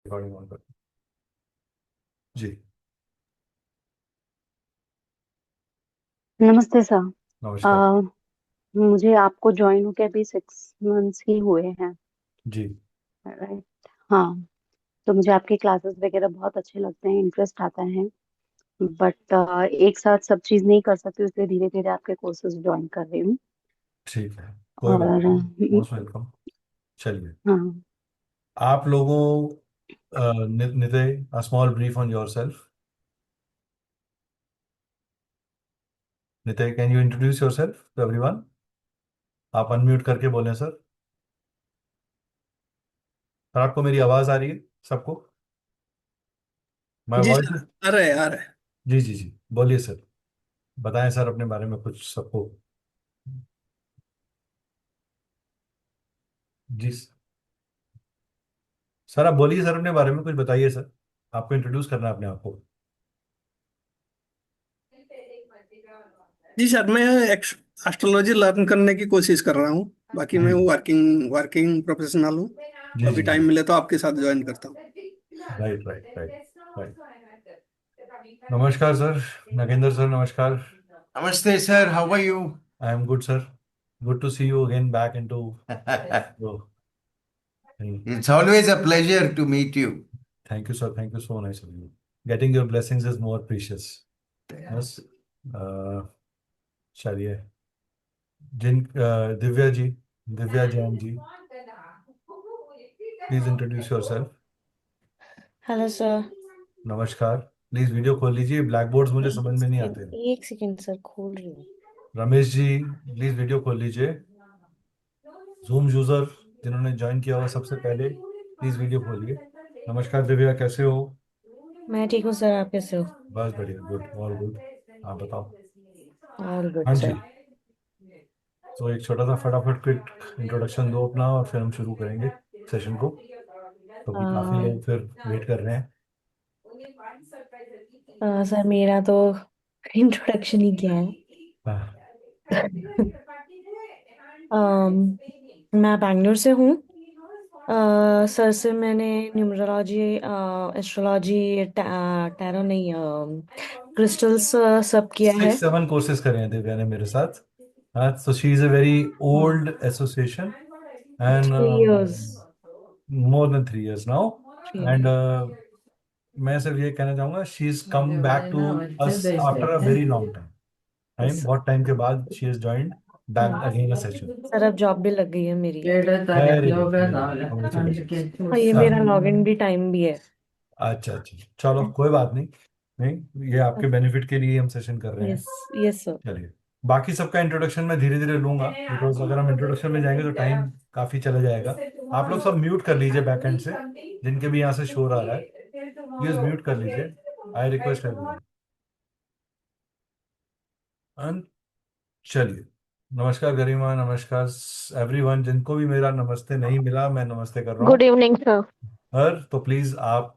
Recording on कर। जी। नमस्ते sir. नमस्कार। आ, मुझे आपको ज्वाइन होके अभी 6 मंथ्स ही हुए हैं। जी। राइट। हाँ। तो मुझे आपके क्लासेस वगैरह बहुत अच्छे लगते हैं, इंटरेस्ट आता है। बट एक साथ सब चीज़ नहीं कर सकती, इसलिए धीरे धीरे आपके कोर्सेज ज्वाइन कर रही हूँ। ठीक है। कोई बात और नहीं। Most welcome. चलिए। हाँ। आप लोगों Nitin, a small brief on yourself. Nitin, can you introduce yourself to everyone? आप अनम्यूट करके बोलें सर। सर, आपको मेरी आवाज़ आ रही है सबको? My ji voice? सर। आ रहा है आ रहा है। जी जी जी, बोलिए सर। बताएं सर अपने बारे में कुछ सबको। जी सर, आप बोलिए सर, अपने बारे में कुछ बताइए सर। आपको इंट्रोड्यूस करना है अपने आप को। जी सर, मैं एस्ट्रोलॉजी लर्न करने की कोशिश कर रहा हूँ। बाकी जी मैं वर्किंग वर्किंग प्रोफेशनल हूँ। जी कभी जी जी। टाइम मिले तो आपके साथ ज्वाइन करता हूँ। Right right right right. नमस्कार सर। नागेंद्र सर, नमस्कार। Namaste, sir. How are you? I am good sir. Good to see you again back into. It's always a pleasure to meet you. Thank you sir, thank you so nice of you. Getting your blessings is more precious. Yes. चलिए। Divya ji, Divya Jain ji, please introduce yourself. Hello sir. नमस्कार। Please video खोल लीजिए, black boards मुझे समझ एक में नहीं second आते हैं। एक सेकेंड सर, खोल रही हूँ। रमेश जी, प्लीज वीडियो खोल लीजिए। जूम यूजर जिन्होंने ज्वाइन किया हुआ सबसे पहले, प्लीज वीडियो खोलिए। नमस्कार दिव्या, कैसे हो? मैं ठीक हूँ सर, आप कैसे हो? बस बढ़िया, गुड और गुड। आप बताओ। ऑल गुड हाँ जी। सर। तो एक छोटा सा फटाफट क्विक इंट्रोडक्शन दो अपना, और फिर हम शुरू करेंगे सेशन को, क्योंकि काफी लोग फिर वेट कर रहे हैं। सर मेरा तो इंट्रोडक्शन ही क्या है। हाँ। अम, मैं बैंगलोर से हूँ। सर से मैंने न्यूमरोलॉजी, एस्ट्रोलॉजी, टैरो नहीं, क्रिस्टल्स सब किया है। 6-7 कोर्सेज करे हैं दिव्या ने मेरे साथ। हाँ, तो she is a very old association and 3 years. More than 3 years now. 3 years। And मैं सिर्फ ये कहना चाहूंगा, she is come back to us after a very long time. Yes sir. बहुत टाइम के बाद she is joined back again a session. Sir अब job भी लग गई है मेरी। Very good, very good, congratulation. हाँ, ये मेरा लॉगिन भी टाइम भी है। अच्छा अच्छा, चलो कोई बात नहीं। नहीं, ये आपके बेनिफिट के लिए हम सेशन कर रहे हैं। यस। Yes sir. चलिए। बाकी सबका इंट्रोडक्शन मैं धीरे धीरे लूंगा, बिकॉज अगर हम इंट्रोडक्शन में जाएंगे तो टाइम काफी चला जाएगा। आप लोग सब म्यूट कर लीजिए बैक एंड से, जिनके भी यहाँ से शोर आ रहा है प्लीज म्यूट कर लीजिए। I request everyone. चलिए। नमस्कार गरिमा, नमस्कार एवरीवन। जिनको भी मेरा नमस्ते नहीं मिला, मैं नमस्ते कर रहा गुड हूँ। Evening sir. हर तो प्लीज आप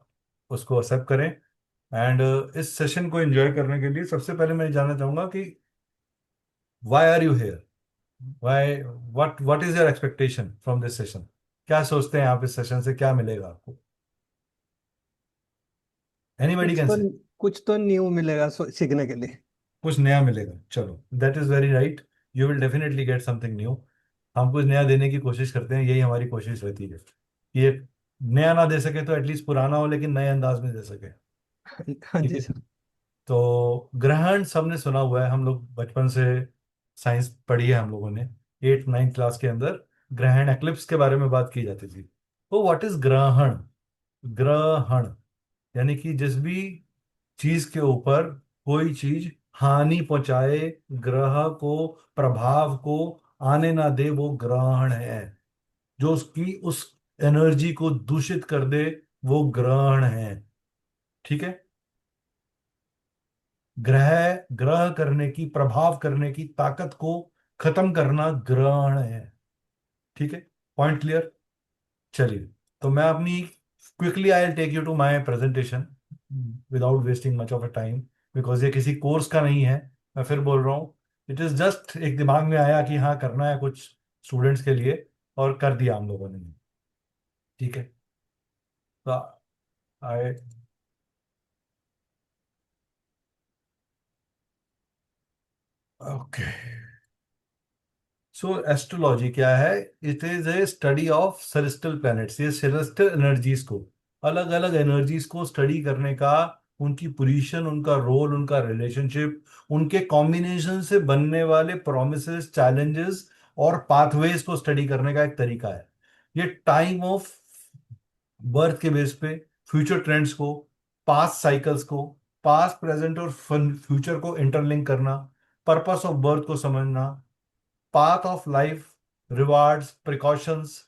उसको एक्सेप्ट करें। एंड इस सेशन को एंजॉय करने के लिए सबसे पहले मैं जानना चाहूंगा कि why are you here? Why? What is your expectation from this session? क्या सोचते हैं आप इस सेशन से, क्या मिलेगा आपको? एनीबडी कुछ कैन तो से। कुछ तो न्यू मिलेगा सीखने के लिए। कुछ नया मिलेगा, चलो that is very right. You will definitely get something new. हम कुछ नया देने की कोशिश करते हैं, यही हमारी कोशिश रहती है कि एक नया ना दे सके तो एटलीस्ट पुराना हो, लेकिन नए अंदाज में दे सके। हाँ ठीक जी है। सर। तो ग्रहण सबने सुना हुआ है, हम लोग बचपन से साइंस पढ़ी है हम लोगों ने। 8-9 क्लास के अंदर ग्रहण एक्लिप्स के बारे में बात की जाती थी। तो व्हाट इज ग्रहण? ग्रहण यानी कि जिस भी चीज के ऊपर कोई चीज हानि पहुंचाए, ग्रह को, प्रभाव को आने ना दे, वो ग्रहण है। जो उसकी उस एनर्जी को दूषित कर दे, वो ग्रहण है। ठीक है। ग्रह ग्रह करने की, प्रभाव करने की ताकत को खत्म करना ग्रहण है। ठीक है। Point clear? चलिए। तो मैं अपनी quickly I take you to my presentation without wasting much of a time, because ये किसी कोर्स का नहीं है। मैं फिर बोल रहा हूँ, इट इज जस्ट एक दिमाग में आया कि हाँ करना है कुछ स्टूडेंट्स के लिए, और कर दिया हम लोगों ने। ठीक है। तो आई ओके। सो एस्ट्रोलॉजी क्या है? It is a study of celestial planets. ये सेलेस्टियल एनर्जीज को, अलग अलग एनर्जीज को स्टडी करने का, उनकी पोजीशन, उनका रोल, उनका रिलेशनशिप, उनके कॉम्बिनेशन से बनने वाले प्रोमिसेस, चैलेंजेस और पाथवेज को स्टडी करने का एक तरीका है। ये टाइम ऑफ बर्थ के बेस पे फ्यूचर ट्रेंड्स को, पास्ट साइकिल्स को, पास्ट, प्रेजेंट और फ्यूचर को इंटरलिंक करना, पर्पस ऑफ बर्थ को समझना, path of life, rewards, precautions,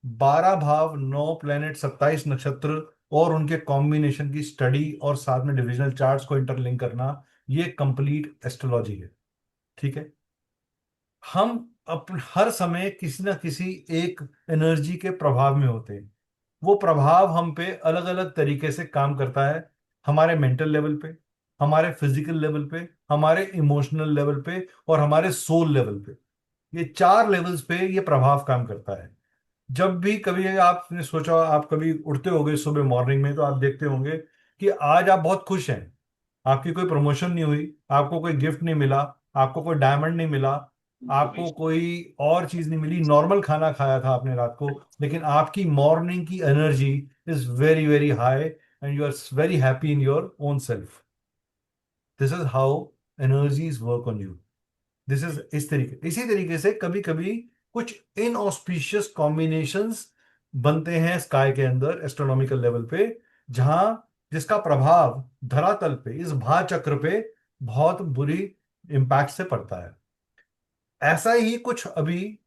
12 भाव, 9 प्लेनेट, 27 नक्षत्र और उनके कॉम्बिनेशन की स्टडी और साथ में डिविजनल चार्ट्स को इंटरलिंक करना, ये कंप्लीट एस्ट्रोलॉजी है। ठीक है। हम हर समय किसी ना किसी एक एनर्जी के प्रभाव में होते हैं। वो प्रभाव हम पे अलग अलग तरीके से काम करता है, हमारे मेंटल लेवल पे, हमारे फिजिकल लेवल पे, हमारे इमोशनल लेवल पे और हमारे सोल लेवल पे। ये 4 लेवल्स पे ये प्रभाव काम करता है। जब भी कभी आपने सोचा, आप कभी उठते होगे सुबह मॉर्निंग में, तो आप देखते होंगे कि आज आप बहुत खुश हैं, आपकी कोई प्रमोशन नहीं हुई, आपको कोई गिफ्ट नहीं मिला, आपको कोई डायमंड नहीं मिला, आपको कोई और चीज नहीं मिली, नॉर्मल खाना खाया था आपने रात को, लेकिन आपकी मॉर्निंग की energy is very very high and you are very happy in your own self. This is how energies work on you. This is इसी तरीके से कभी कभी कुछ इनऑस्पिशियस कॉम्बिनेशंस बनते हैं स्काई के अंदर, एस्ट्रोनॉमिकल लेवल पे, जहां जिसका प्रभाव धरातल पे, इस भा चक्र पे बहुत बुरी इंपैक्ट से पड़ता है। ऐसा ही कुछ अभी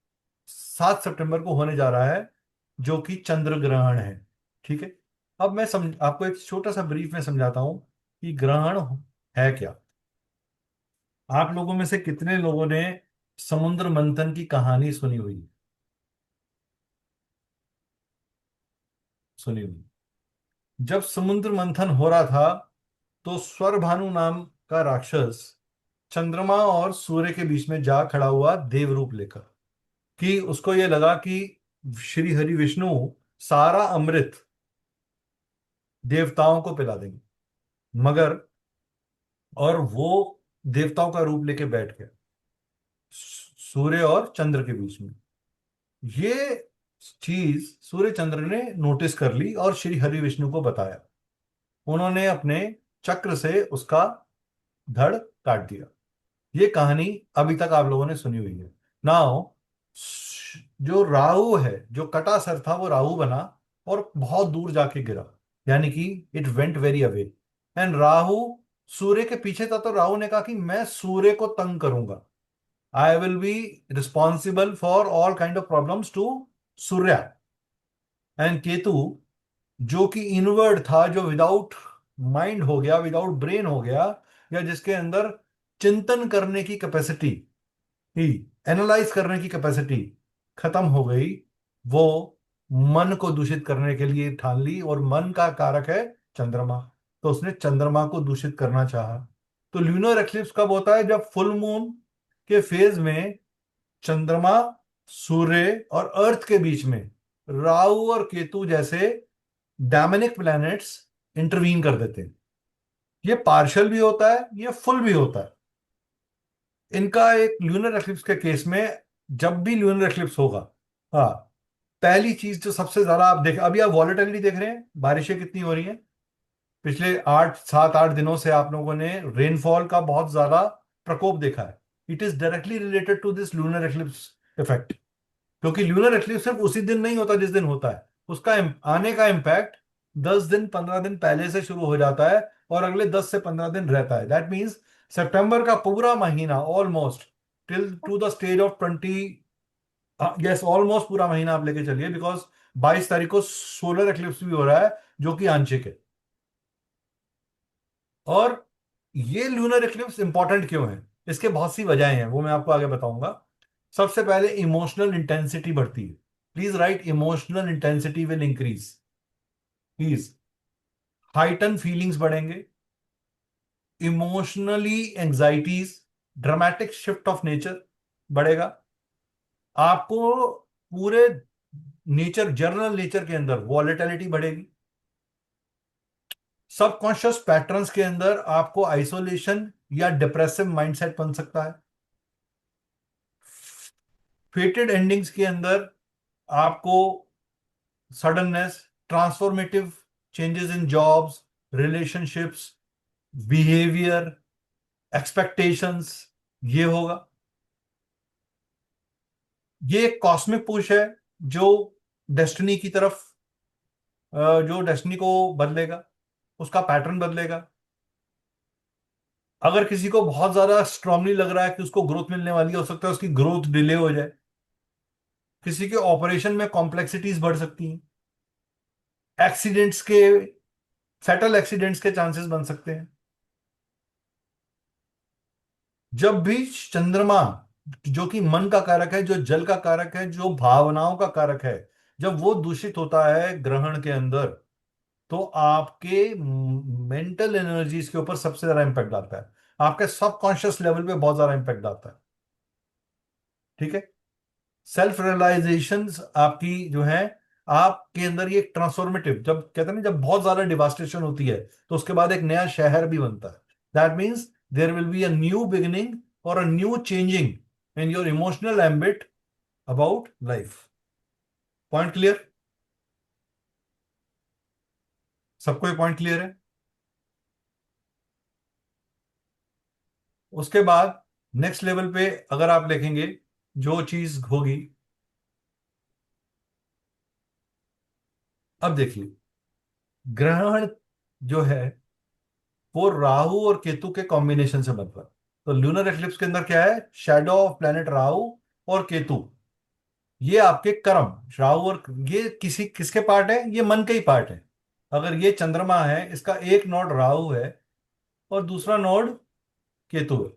7 सितंबर को होने जा रहा है, जो कि चंद्र ग्रहण है। ठीक है। अब मैं आपको एक छोटा सा ब्रीफ में समझाता हूं कि ग्रहण है क्या। आप लोगों में से कितने लोगों ने समुद्र मंथन की कहानी सुनी हुई? सुनी हुई। जब समुद्र मंथन हो रहा था, तो स्वरभानु नाम का राक्षस चंद्रमा और सूर्य के बीच में जा खड़ा हुआ देव रूप लेकर, कि उसको यह लगा कि श्री हरि विष्णु सारा अमृत देवताओं को पिला देंगे, मगर, और वो देवताओं का रूप लेके बैठ गया सूर्य और चंद्र के बीच में। ये चीज सूर्य चंद्र ने नोटिस कर ली और श्री हरि विष्णु को बताया। उन्होंने अपने चक्र से उसका धड़ काट दिया। ये कहानी अभी तक आप लोगों ने सुनी हुई है। नाउ, जो राहु है, जो कटा सर था, वो राहु बना और बहुत दूर जाके गिरा, यानी कि it went very away. And Rahu सूर्य के पीछे था, तो राहु ने कहा कि मैं सूर्य को तंग करूंगा, I will be responsible for all kind of problems to Surya. And Ketu, जो कि इनवर्ड था, जो विदाउट माइंड हो गया, विदाउट ब्रेन हो गया, या जिसके अंदर चिंतन करने की कैपेसिटी ही, एनालाइज करने की कैपेसिटी खत्म हो गई, वो मन को दूषित करने के लिए ठान ली, और मन का कारक है चंद्रमा, तो उसने चंद्रमा को दूषित करना चाहा। तो ल्यूनर एक्लिप्स कब होता है? जब फुल मून के फेज में चंद्रमा, सूर्य और अर्थ के बीच में राहु और केतु जैसे डैमनिक प्लैनेट्स इंटरवीन कर देते हैं। ये पार्शियल भी होता है, ये फुल भी होता है। इनका एक ल्यूनर एक्लिप्स के केस में, जब भी ल्यूनर एक्लिप्स होगा, हाँ, पहली चीज जो सबसे ज्यादा आप देख, अभी आप वॉलेटिलिटी देख रहे हैं, बारिशें कितनी हो रही हैं। पिछले 8 7 8 दिनों से आप लोगों ने रेनफॉल का बहुत ज्यादा प्रकोप देखा है। It is directly related to this lunar eclipse effect, क्योंकि ल्यूनर एक्लिप्स सिर्फ उसी दिन नहीं होता जिस दिन होता है, उसका आने का इम्पैक्ट 10 दिन 15 दिन पहले से शुरू हो जाता है और अगले 10 से 15 दिन रहता है। दैट मीन्स सितंबर का पूरा महीना, almost till two the stage of 20, yes, almost पूरा महीना आप लेके चलिए, बिकॉज 22 तारीख को सोलर एक्लिप्स भी हो रहा है, जो कि आंशिक है। और ये लूनर एक्लिप्स इंपॉर्टेंट क्यों है? इसके बहुत सी वजहें हैं, वो मैं आपको आगे बताऊंगा। सबसे पहले इमोशनल इंटेंसिटी बढ़ती है। Please right, emotional intensity will increase. Please, heighten feelings बढ़ेंगे, emotionally anxieties, dramatic shift of nature बढ़ेगा। आपको पूरे नेचर, जनरल नेचर के अंदर वॉलेटिलिटी बढ़ेगी। सबकॉन्शियस पैटर्न्स के अंदर आपको आइसोलेशन या डिप्रेसिव माइंडसेट बन सकता है। फेटेड एंडिंग्स के अंदर आपको suddenness, transformative changes in jobs, relationships, behaviour, expectations, ये होगा। ये एक कॉस्मिक पुश है जो डेस्टिनी की तरफ, जो डेस्टिनी को बदलेगा, उसका पैटर्न बदलेगा। अगर किसी को बहुत ज्यादा स्ट्रांगली लग रहा है कि उसको ग्रोथ मिलने वाली है, हो सकता है उसकी ग्रोथ डिले हो जाए। किसी के ऑपरेशन में कॉम्प्लेक्सिटीज बढ़ सकती हैं। एक्सीडेंट्स के, फैटल एक्सीडेंट्स के चांसेस बन सकते हैं। जब भी चंद्रमा, जो कि मन का कारक है, जो जल का कारक है, जो भावनाओं का कारक है, जब वो दूषित होता है ग्रहण के अंदर, तो आपके मेंटल एनर्जीज के ऊपर सबसे ज्यादा इंपैक्ट आता है। आपके सबकॉन्शियस लेवल पे बहुत ज्यादा इंपैक्ट आता है। ठीक है। सेल्फ रियलाइजेशन आपकी जो है, आपके अंदर ये ट्रांसफॉर्मेटिव, जब कहते हैं ना, जब बहुत ज्यादा डिवास्टेशन होती है तो उसके बाद एक नया शहर भी बनता है। That means there will be a new beginning और a new changing in your emotional ambit about life. Point clear? सबको ये पॉइंट क्लियर है? उसके बाद नेक्स्ट लेवल पे अगर आप देखेंगे, जो चीज होगी, अब देखिए, ग्रहण जो है वो राहु और केतु के कॉम्बिनेशन से बनता है। तो लूनर एक्लिप्स के अंदर क्या है? शैडो ऑफ प्लेनेट राहु और केतु। ये आपके कर्म, राहु और ये किसी किसके पार्ट है? ये मन के ही पार्ट है। अगर ये चंद्रमा है, इसका एक नोड राहु है और दूसरा नोड केतु है।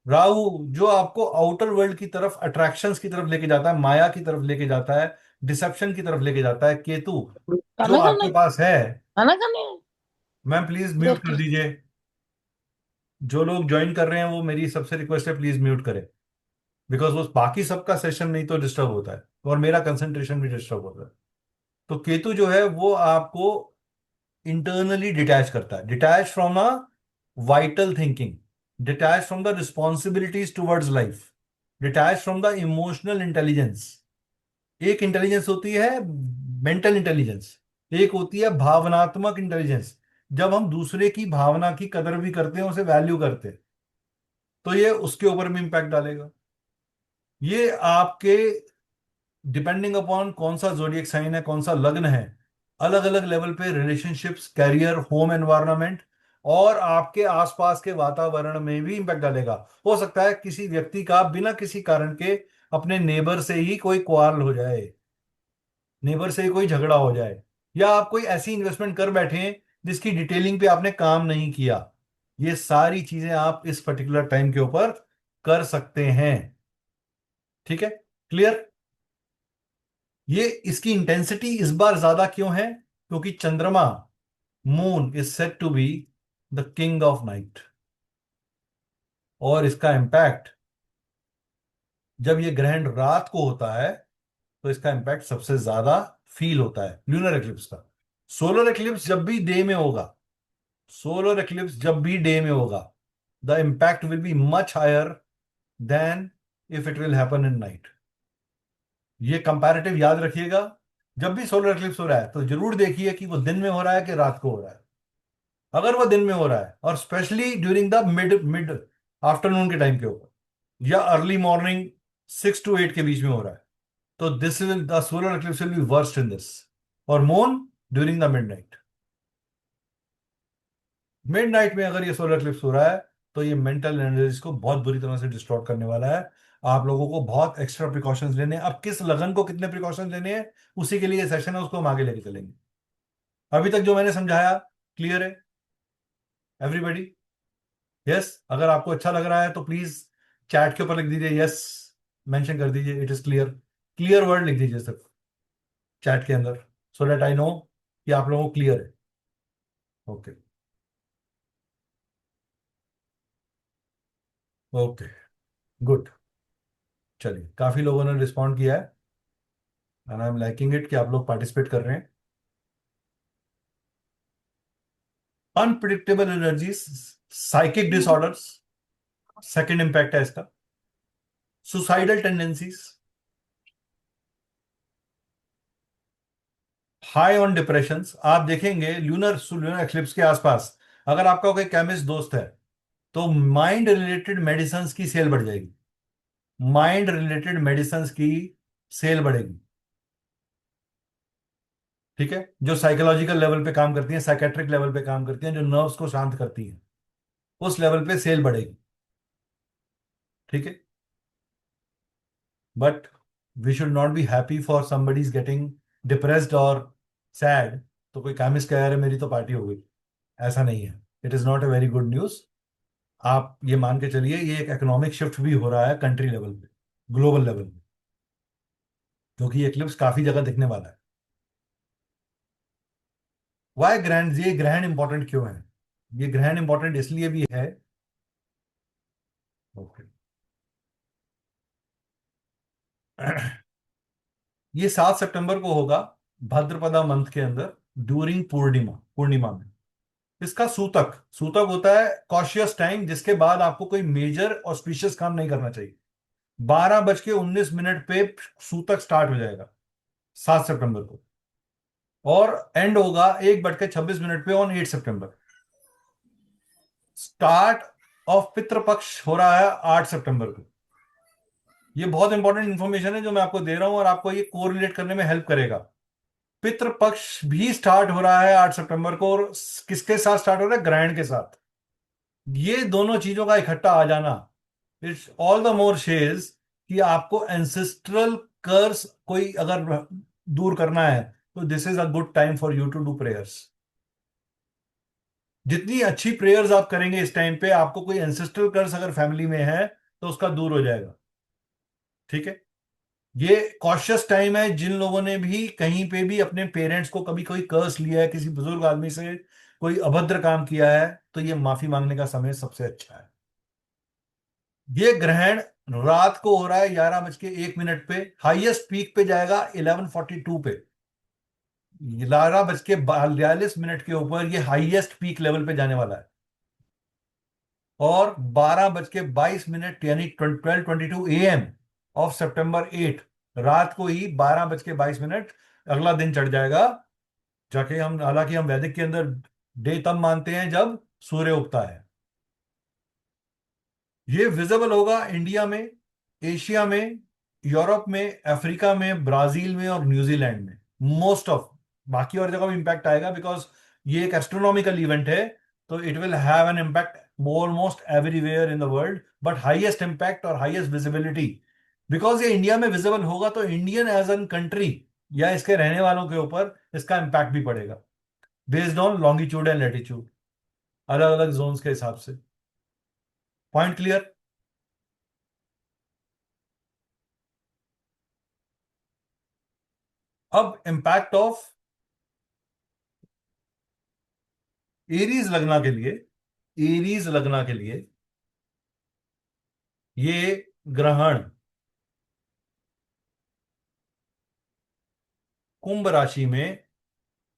राहु जो आपको आउटर वर्ल्ड की तरफ, अट्रैक्शंस की तरफ लेके जाता है, माया की तरफ लेके जाता है, डिसेप्शन की तरफ लेके जाता है। केतु जो खाना खाना आपके है। पास है, खाना खाने है। मैम प्लीज म्यूट जस्ट कर दीजिए। जो लोग ज्वाइन कर रहे हैं वो मेरी सबसे रिक्वेस्ट है, प्लीज म्यूट करें। बिकॉज वो बाकी सबका सेशन नहीं तो डिस्टर्ब होता है और मेरा कंसंट्रेशन भी डिस्टर्ब होता है। तो केतु जो है वो आपको इंटरनली डिटैच करता है, detach from a vital thinking, detach from the responsibilities towards life, detach from the emotional intelligence. एक इंटेलिजेंस होती है मेंटल इंटेलिजेंस, एक होती है भावनात्मक इंटेलिजेंस। जब हम दूसरे की भावना की कदर भी करते हैं, उसे वैल्यू करते हैं, तो ये उसके ऊपर भी इंपैक्ट डालेगा। ये आपके, डिपेंडिंग अपॉन कौन सा जोडिएक साइन है, कौन सा लग्न है, अलग अलग लेवल पे रिलेशनशिप्स, कैरियर, होम एनवायरनमेंट और आपके आसपास के वातावरण में भी इंपैक्ट डालेगा। हो सकता है किसी व्यक्ति का बिना किसी कारण के अपने नेबर से ही कोई क्वारल हो जाए, नेबर से ही कोई झगड़ा हो जाए, या आप कोई ऐसी इन्वेस्टमेंट कर बैठे हैं जिसकी डिटेलिंग पे आपने काम नहीं किया। ये सारी चीजें आप इस पर्टिकुलर टाइम के ऊपर कर सकते हैं। ठीक है? क्लियर? ये इसकी इंटेंसिटी इस बार ज्यादा क्यों है? क्योंकि चंद्रमा, moon is said to be the king of night, और इसका इम्पैक्ट जब ये ग्रहण रात को होता है तो इसका इम्पैक्ट सबसे ज्यादा फील होता है ल्यूनर एक्लिप्स का। सोलर एक्लिप्स जब भी डे में होगा, सोलर एक्लिप्स जब भी डे में होगा, the impact will be much higher than if it will happen in night. ये कंपैरेटिव याद रखिएगा। जब भी सोलर एक्लिप्स हो रहा है तो जरूर देखिए कि वो दिन में हो रहा है कि रात को हो रहा है। अगर वो दिन में हो रहा है, और specially during the mid mid afternoon के टाइम के ऊपर, या अर्ली मॉर्निंग 6 to 8 के बीच में हो रहा है, तो this will, the solar eclipse will be worst in this. और moon during the midnight, midnight में अगर ये सोलर एक्लिप्स हो रहा है तो ये मेंटल एनर्जीज को बहुत बुरी तरह से डिस्टॉर्ट करने वाला है। आप लोगों को बहुत एक्स्ट्रा प्रिकॉशंस लेने हैं। अब किस लगन को कितने प्रिकॉशंस लेने हैं, उसी के लिए सेशन है, उसको हम आगे लेके चलेंगे। अभी तक जो मैंने समझाया क्लियर है एवरीबॉडी? यस? अगर आपको अच्छा लग रहा है तो प्लीज चैट के ऊपर लिख दीजिए यस, मेंशन कर दीजिए it is clear. Clear word लिख दीजिए सिर्फ चैट के अंदर, सो दैट आई नो कि आप लोगों को क्लियर है। Okay, okay, good. चलिए, काफी लोगों ने रिस्पॉन्ड किया है and I am liking it कि आप लोग पार्टिसिपेट कर रहे हैं। Unpredictable energies, psychic disorders, second impact है इसका। Suicidal tendencies, high on depressions. आप देखेंगे ल्यूनर लूनर एक्लिप्स के आसपास अगर आपका कोई केमिस्ट दोस्त है तो माइंड रिलेटेड मेडिसिन की सेल बढ़ जाएगी, माइंड रिलेटेड मेडिसिन की सेल बढ़ेगी। ठीक है, जो साइकोलॉजिकल लेवल पे काम करती हैं, साइकेट्रिक लेवल पे काम करती हैं, जो नर्व्स को शांत करती हैं, उस लेवल पे सेल बढ़ेगी। ठीक है, but we should not be happy for somebody is getting depressed और सैड तो कोई केमिस्ट कह रहा है मेरी तो पार्टी हो गई, ऐसा नहीं है। It is not a very good news. आप ये मान के चलिए ये एक इकोनॉमिक शिफ्ट भी हो रहा है कंट्री लेवल पे, ग्लोबल लेवल पे, क्योंकि ये इक्लिप्स काफी जगह दिखने वाला है। वाई ग्रहण, ये ग्रहण इंपॉर्टेंट क्यों है? ये ग्रहण इंपॉर्टेंट इसलिए भी है, ओके, ये 7 सितंबर को होगा, भाद्रपदा मंथ के अंदर, ड्यूरिंग पूर्णिमा, पूर्णिमा में। इसका सूतक, सूतक होता है कॉशियस टाइम, जिसके बाद आपको कोई मेजर ऑस्पिशियस काम नहीं करना चाहिए। 12:19 पे सूतक स्टार्ट हो जाएगा 7 सितंबर को, और एंड होगा 1:26 पे ऑन 8 सितंबर। स्टार्ट ऑफ पितृपक्ष हो रहा है 8 सितंबर को। ये बहुत इंपॉर्टेंट इंफॉर्मेशन है जो मैं आपको दे रहा हूं, और आपको ये कोरिलेट करने में हेल्प करेगा। पितृपक्ष भी स्टार्ट हो रहा है 8 सितंबर को, और किसके साथ स्टार्ट हो रहा है? ग्रहण के साथ। ये दोनों चीजों का इकट्ठा आ जाना, इट्स ऑल द मोर शेज कि आपको एंसेस्ट्रल कर्स कोई अगर दूर करना है तो this is a good time for you to do prayers. जितनी अच्छी प्रेयर्स आप करेंगे इस टाइम पे, आपको कोई एंसेस्ट्रल कर्स अगर फैमिली में है तो उसका दूर हो जाएगा। ठीक है, ये कॉशियस टाइम है। जिन लोगों ने भी कहीं पे भी अपने पेरेंट्स को कभी कोई कर्स लिया है, किसी बुजुर्ग आदमी से कोई अभद्र काम किया है, तो ये माफी मांगने का समय सबसे अच्छा है। ये ग्रहण रात को हो रहा है 11:01 पे, हाईएस्ट पीक पे जाएगा 11:42 पे। 11:42 के ऊपर ये हाईएस्ट पीक लेवल पे जाने वाला है, और 12:22 यानी 12:22 AM ऑफ September 8, रात को ही 12:22 अगला दिन चढ़ जाएगा जाके। हम हालांकि हम वैदिक के अंदर डे तब मानते हैं जब सूर्य उगता है। ये विजिबल होगा इंडिया में, एशिया में, यूरोप में, अफ्रीका में, ब्राजील में और न्यूजीलैंड में, मोस्ट ऑफ। बाकी और जगह भी इंपैक्ट आएगा बिकॉज ये एक एस्ट्रोनॉमिकल इवेंट है, तो it will have an impact almost everywhere in the world, but highest impact और हाईएस्ट विजिबिलिटी बिकॉज ये इंडिया में विजिबल होगा, तो इंडियन एज एन कंट्री या इसके रहने वालों के ऊपर इसका इंपैक्ट भी पड़ेगा, based on longitude and latitude, अलग अलग जोन्स के हिसाब से। Point clear? अब इंपैक्ट ऑफ एरीज लगना के लिए, एरीज लगना के लिए ये ग्रहण कुंभ राशि में,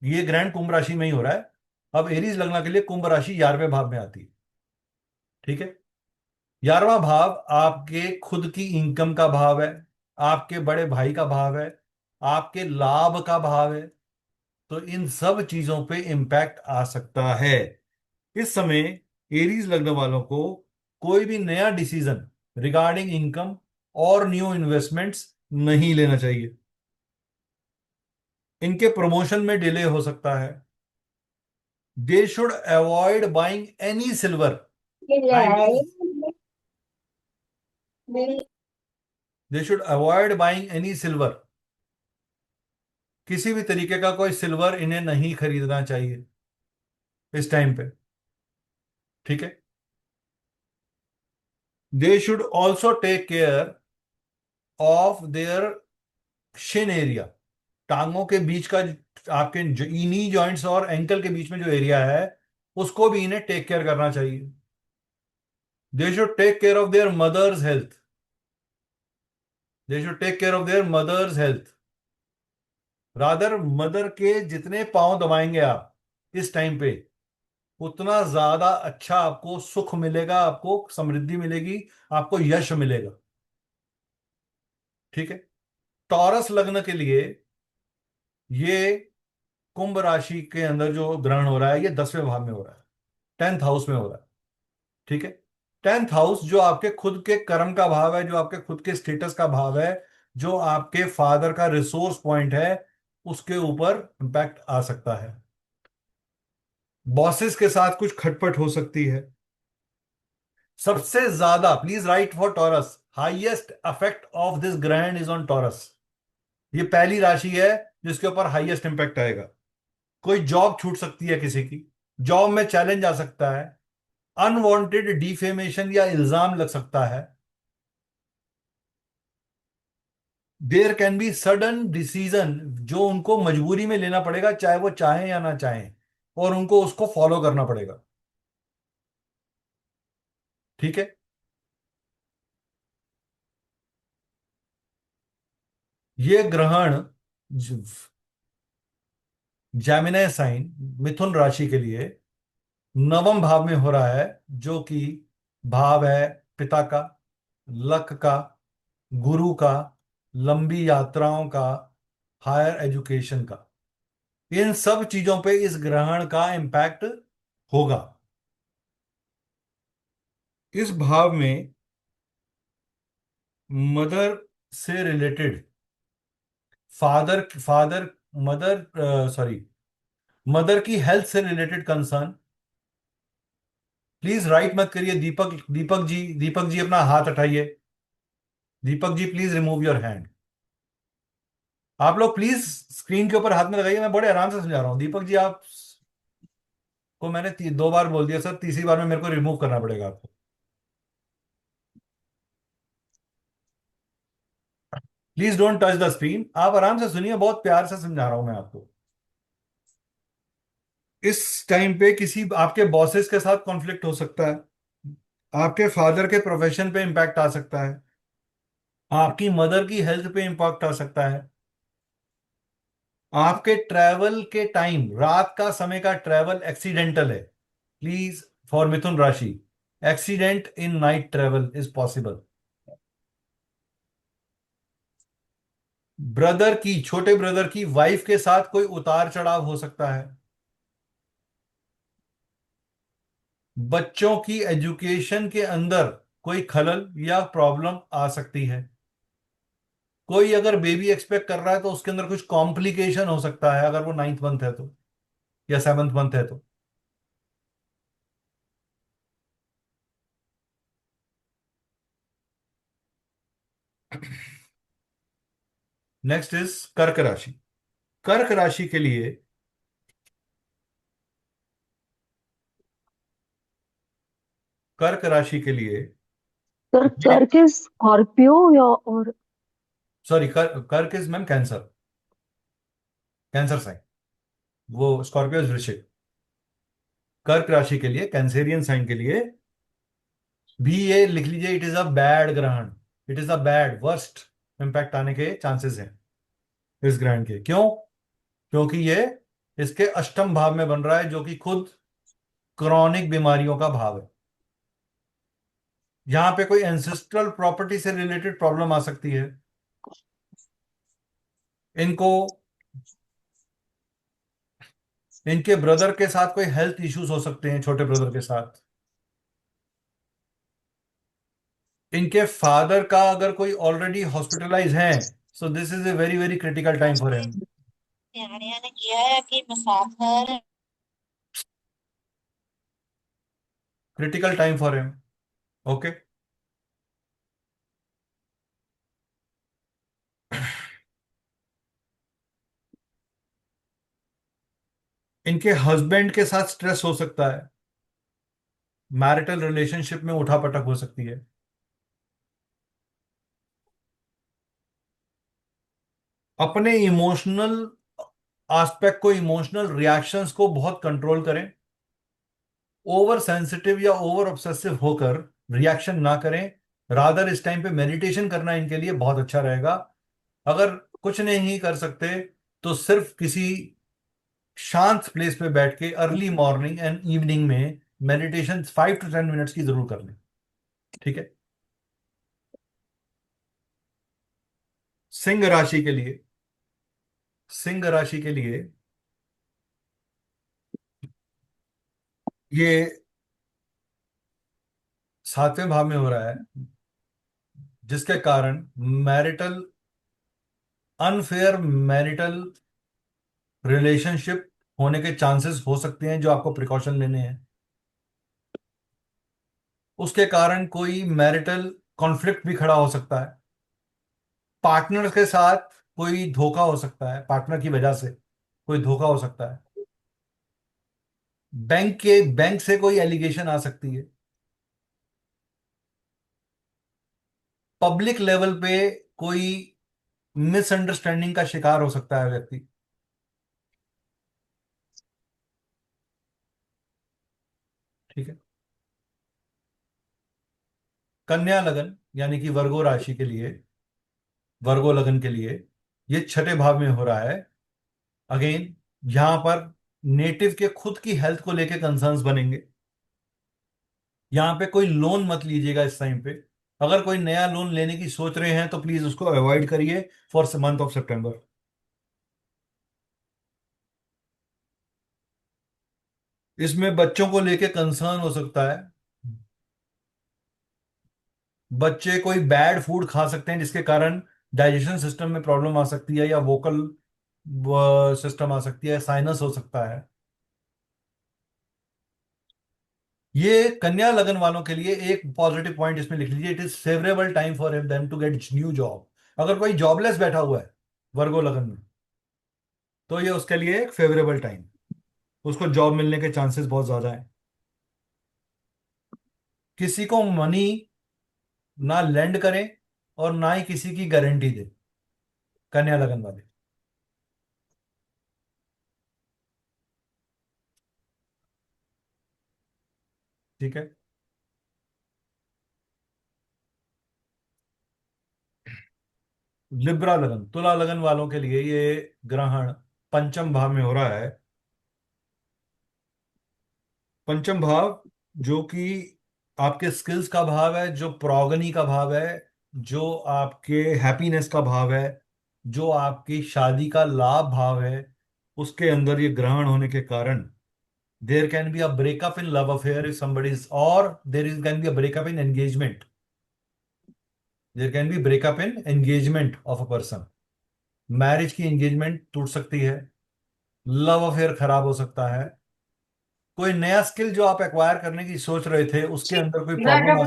ये ग्रहण कुंभ राशि में ही हो रहा है। अब एरीज लगना के लिए कुंभ राशि 11वें भाव में आती है। ठीक है, 11वां भाव आपके खुद की इनकम का भाव है, आपके बड़े भाई का भाव है, आपके लाभ का भाव है, तो इन सब चीजों पे इंपैक्ट आ सकता है। इस समय एरीज लगने वालों को कोई भी नया डिसीजन रिगार्डिंग इनकम और न्यू इन्वेस्टमेंट्स नहीं लेना चाहिए। इनके प्रमोशन में डिले हो सकता है। They should avoid buying any silver, they should avoid buying any silver. किसी भी तरीके का कोई सिल्वर इन्हें नहीं खरीदना चाहिए इस टाइम पे। ठीक है, they should also take care of their shin area, टांगों के बीच का, आपके नी जॉइंट्स और एंकल के बीच में जो एरिया है उसको भी इन्हें टेक केयर करना चाहिए। They should take care of their mother's health, they should take care of their mother's health. Rather mother के जितने पांव दबाएंगे आप इस टाइम पे, उतना ज्यादा अच्छा आपको सुख मिलेगा, आपको समृद्धि मिलेगी, आपको यश मिलेगा। ठीक है। टॉरस लग्न के लिए ये कुंभ राशि के अंदर जो ग्रहण हो रहा है, ये 10वें भाव में हो रहा है, 10th हाउस में हो रहा है। ठीक है। 10th हाउस जो आपके खुद के कर्म का भाव है, जो आपके खुद के स्टेटस का भाव है, जो आपके फादर का रिसोर्स पॉइंट है, उसके ऊपर इंपैक्ट आ सकता है। बॉसेस के साथ कुछ खटपट हो सकती है। सबसे ज्यादा, please right for taurus, highest affect of this ग्रहण इज ऑन टॉरस। ये पहली राशि है जिसके ऊपर हाईएस्ट इंपैक्ट आएगा। कोई जॉब छूट सकती है किसी की, जॉब में चैलेंज आ सकता है, अनवांटेड डिफेमेशन या इल्जाम लग सकता है, there can be sudden decision जो उनको मजबूरी में लेना पड़ेगा, चाहे वो चाहें या ना चाहें, और उनको उसको फॉलो करना पड़ेगा। ठीक है। ये ग्रहण जेमिनी साइन, मिथुन राशि के लिए 9वें भाव में हो रहा है, जो कि भाव है पिता का, लक का, गुरु का, लंबी यात्राओं का, हायर एजुकेशन का। इन सब चीजों पे इस ग्रहण का इंपैक्ट होगा। इस भाव में मदर से related, father father mother sorry mother की हेल्थ से रिलेटेड कंसर्न। प्लीज राइट मत करिए। दीपक, दीपक जी अपना हाथ हटाइए। Deepak ji please remove your hand. आप लोग प्लीज स्क्रीन के ऊपर हाथ में लगाइए, मैं बड़े आराम से समझा रहा हूं। दीपक जी आप को मैंने 2 बार बोल दिया सर, तीसरी बार में मेरे को रिमूव करना पड़ेगा आपको। Please don't touch the screen, आप आराम से सुनिए, बहुत प्यार से समझा रहा हूं मैं आपको। इस टाइम पे किसी आपके बॉसेस के साथ कॉन्फ्लिक्ट हो सकता है, आपके फादर के प्रोफेशन पे इंपैक्ट आ सकता है, आपकी मदर की हेल्थ पे इंपैक्ट आ सकता है, आपके ट्रैवल के टाइम, रात का समय का ट्रैवल एक्सीडेंटल है। प्लीज, फॉर मिथुन राशि, accident in night travel is possible. Brother की, छोटे ब्रदर की वाइफ के साथ कोई उतार चढ़ाव हो सकता है। बच्चों की एजुकेशन के अंदर कोई खलल या प्रॉब्लम आ सकती है। कोई अगर बेबी एक्सपेक्ट कर रहा है तो उसके अंदर कुछ कॉम्प्लिकेशन हो सकता है, अगर वो 9th मंथ है तो, या 7th मंथ है तो। नेक्स्ट इज कर्क राशि। कर्क राशि के लिए, कर्क राशि के लिए सर ये, कर्क इज स्कॉर्पियो या और? सॉरी, कर्क is ma'am Cancer, Cancer sign. वो स्कॉर्पियो वृश्चिक। कर्क राशि के लिए, कैंसेरियन साइन के लिए भी ये लिख लीजिए, इट इज अ बैड ग्रहण। It is a bad, worst impact आने के चांसेस हैं इस ग्रहण के। क्यों? क्योंकि ये इसके अष्टम भाव में बन रहा है, जो कि खुद क्रॉनिक बीमारियों का भाव है। यहां पे कोई एंसेस्ट्रल प्रॉपर्टी से रिलेटेड प्रॉब्लम आ सकती है। इनको, इनके ब्रदर के साथ कोई हेल्थ इश्यूज हो सकते हैं, छोटे ब्रदर के साथ। इनके फादर का अगर कोई ऑलरेडी हॉस्पिटलाइज है, so this is a very very critical time for him. ने किया है कि मुसाफिर critical time for him. Okay. इनके हस्बैंड के साथ स्ट्रेस हो सकता है, मैरिटल रिलेशनशिप में उठापटक हो सकती है। अपने इमोशनल एस्पेक्ट को, इमोशनल रिएक्शंस को बहुत कंट्रोल करें। ओवर सेंसिटिव या ओवर ऑब्सेसिव होकर रिएक्शन ना करें। रादर इस टाइम पे मेडिटेशन करना इनके लिए बहुत अच्छा रहेगा। अगर कुछ नहीं कर सकते तो सिर्फ किसी शांत प्लेस पे बैठ के अर्ली मॉर्निंग एंड इवनिंग में मेडिटेशन 5 to 10 मिनट्स की जरूर कर लें। ठीक है। सिंह राशि के लिए, सिंह राशि के लिए ये 7वें भाव में हो रहा है, जिसके कारण मैरिटल अनफेयर मैरिटल रिलेशनशिप होने के चांसेस हो सकते हैं, जो आपको प्रिकॉशन लेने हैं। उसके कारण कोई मैरिटल कॉन्फ्लिक्ट भी खड़ा हो सकता है। पार्टनर के साथ कोई धोखा हो सकता है, पार्टनर की वजह से कोई धोखा हो सकता है। बैंक से कोई एलिगेशन आ सकती है। पब्लिक लेवल पे कोई मिसअंडरस्टैंडिंग का शिकार हो सकता है व्यक्ति। ठीक है। कन्या लगन यानी कि वर्गो राशि के लिए, वर्गो लगन के लिए ये 6ठे भाव में हो रहा है। अगेन यहां पर नेटिव के खुद की हेल्थ को लेके कंसर्न्स बनेंगे। यहां पे कोई लोन मत लीजिएगा इस टाइम पे। अगर कोई नया लोन लेने की सोच रहे हैं तो प्लीज उसको अवॉइड करिए फॉर मंथ ऑफ सितंबर। इसमें बच्चों को लेके कंसर्न हो सकता है। बच्चे कोई बैड फूड खा सकते हैं, जिसके कारण डाइजेशन सिस्टम में प्रॉब्लम आ सकती है, या वोकल सिस्टम आ सकती है, साइनस हो सकता है। ये कन्या लगन वालों के लिए एक पॉजिटिव पॉइंट इसमें लिख लीजिए, it is favourable time for them to get new job. अगर कोई जॉबलेस बैठा हुआ है वर्गो लगन में, तो ये उसके लिए एक फेवरेबल टाइम, उसको जॉब मिलने के चांसेस बहुत ज्यादा हैं। किसी को मनी ना लेंड करें और ना ही किसी की गारंटी दे, कन्या लगन वाले। ठीक है। लिब्रा लगन, तुला लगन वालों के लिए ये ग्रहण 5म भाव में हो रहा है। 5म भाव जो कि आपके स्किल्स का भाव है, जो प्रोगनी का भाव है, जो आपके हैप्पीनेस का भाव है, जो आपकी शादी का लाभ भाव है, उसके अंदर ये ग्रहण होने के कारण there can be a breakup in love affair if somebody is, और there is can be a breakup in engagement, there can be breakup in engagement of a person. Marriage की एंगेजमेंट टूट सकती है, लव अफेयर खराब हो सकता है, कोई नया स्किल जो आप एक्वायर करने की सोच रहे थे उसके अंदर कोई प्रॉब्लम आ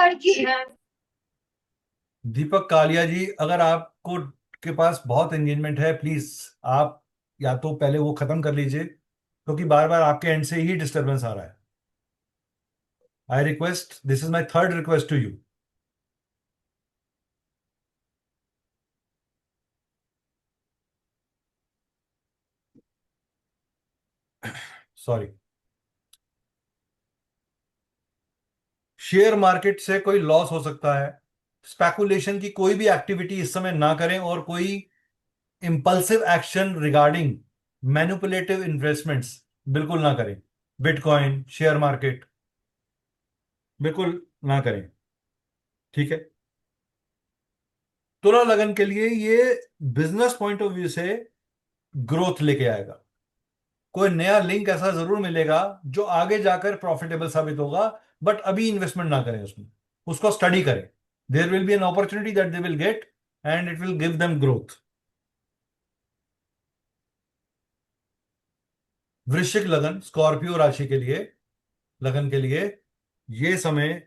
सकती है। दीपक कालिया जी, अगर आपको के पास बहुत एंगेजमेंट है, प्लीज आप या तो पहले वो खत्म कर लीजिए, क्योंकि बार बार आपके एंड से ही डिस्टरबेंस आ रहा है। I request, this is my third request to you. Sorry. Share market से कोई लॉस हो सकता है। स्पेकुलेशन की कोई भी एक्टिविटी इस समय ना करें, और कोई impulsive action regarding manipulative investments बिल्कुल ना करें। बिटकॉइन, शेयर मार्केट बिल्कुल ना करें। ठीक है। तुला लगन के लिए ये बिजनेस पॉइंट ऑफ व्यू से ग्रोथ लेके आएगा। कोई नया लिंक ऐसा जरूर मिलेगा जो आगे जाकर प्रॉफिटेबल साबित होगा, बट अभी इन्वेस्टमेंट ना करें उसमें, उसको स्टडी करें। There will be an opportunity that they will get and it will give them growth. वृश्चिक लगन, स्कॉर्पियो राशि के लिए, लगन के लिए ये समय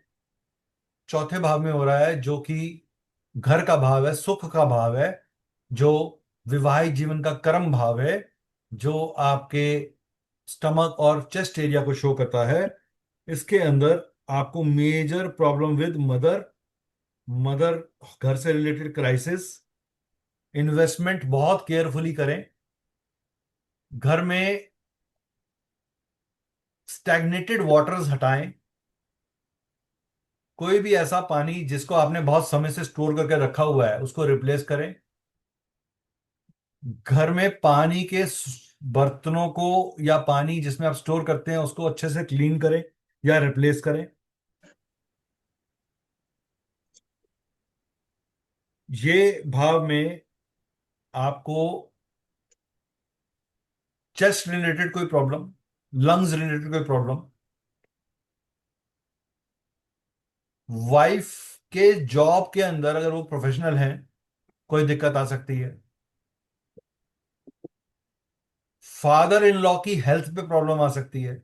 4थे भाव में हो रहा है, जो कि घर का भाव है, सुख का भाव है, जो विवाहित जीवन का कर्म भाव है, जो आपके स्टमक और चेस्ट एरिया को शो करता है। इसके अंदर आपको major problem with mother, mother घर से रिलेटेड क्राइसिस। इन्वेस्टमेंट बहुत केयरफुली करें। घर में स्टैग्नेटेड वाटर्स हटाएं। कोई भी ऐसा पानी जिसको आपने बहुत समय से स्टोर करके रखा हुआ है उसको रिप्लेस करें। घर में पानी के बर्तनों को या पानी जिसमें आप स्टोर करते हैं उसको अच्छे से क्लीन करें या रिप्लेस करें। ये भाव में आपको चेस्ट रिलेटेड कोई प्रॉब्लम, लंग्स रिलेटेड कोई प्रॉब्लम, वाइफ के जॉब के अंदर अगर वो प्रोफेशनल हैं कोई दिक्कत आ सकती है, फादर इन लॉ की हेल्थ पे प्रॉब्लम आ सकती है।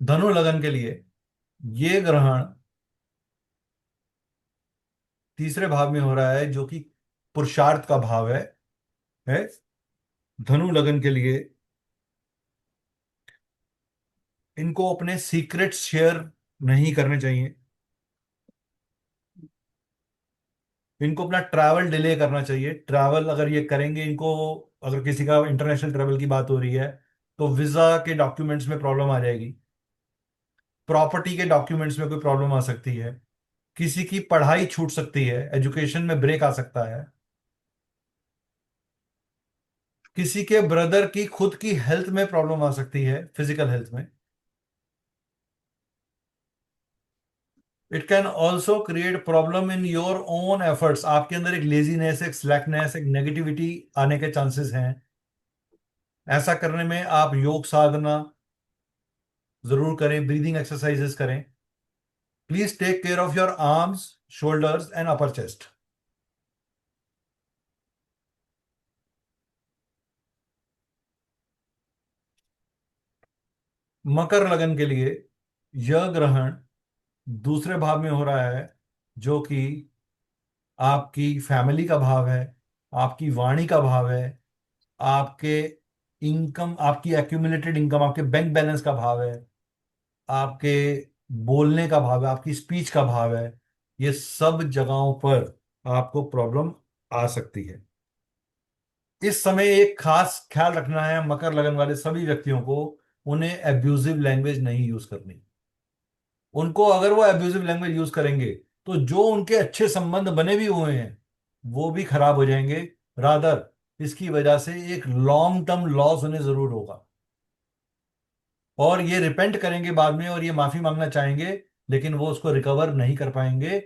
धनु लगन के लिए ये ग्रहण तीसरे भाव में हो रहा है जो कि पुरुषार्थ का भाव है। धनु लगन के लिए इनको अपने सीक्रेट्स शेयर नहीं करने चाहिए, इनको अपना ट्रैवल डिले करना चाहिए। ट्रैवल अगर ये करेंगे, इनको अगर किसी का इंटरनेशनल ट्रैवल की बात हो रही है तो वीजा के डॉक्यूमेंट्स में प्रॉब्लम आ जाएगी, प्रॉपर्टी के डॉक्यूमेंट्स में कोई प्रॉब्लम आ सकती है, किसी की पढ़ाई छूट सकती है, एजुकेशन में ब्रेक आ सकता है, किसी के ब्रदर की खुद की हेल्थ में प्रॉब्लम आ सकती है, फिजिकल हेल्थ में। It can also create problem in your own efforts. आपके अंदर एक लेजीनेस, एक स्लैकनेस, एक नेगेटिविटी आने के चांसेस हैं। ऐसा करने में आप योग साधना जरूर करें, ब्रीदिंग एक्सरसाइजेस करें। Please take care of your arms, shoulders and upper chest. मकर लगन के लिए यह ग्रहण दूसरे भाव में हो रहा है जो कि आपकी फैमिली का भाव है, आपकी वाणी का भाव है, आपके इनकम, आपकी एक्यूमुलेटेड इनकम, आपके बैंक बैलेंस का भाव है, आपके बोलने का भाव है, आपकी स्पीच का भाव है। ये सब जगहों पर आपको प्रॉब्लम आ सकती है। इस समय एक खास ख्याल रखना है मकर लगन वाले सभी व्यक्तियों को, उन्हें एब्यूजिव लैंग्वेज नहीं यूज करनी। उनको अगर वो एब्यूजिव लैंग्वेज यूज करेंगे तो जो उनके अच्छे संबंध बने भी हुए हैं वो भी खराब हो जाएंगे। रादर इसकी वजह से एक लॉन्ग टर्म लॉस उन्हें जरूर होगा और ये रिपेंट करेंगे बाद में और ये माफी मांगना चाहेंगे, लेकिन वो उसको रिकवर नहीं कर पाएंगे।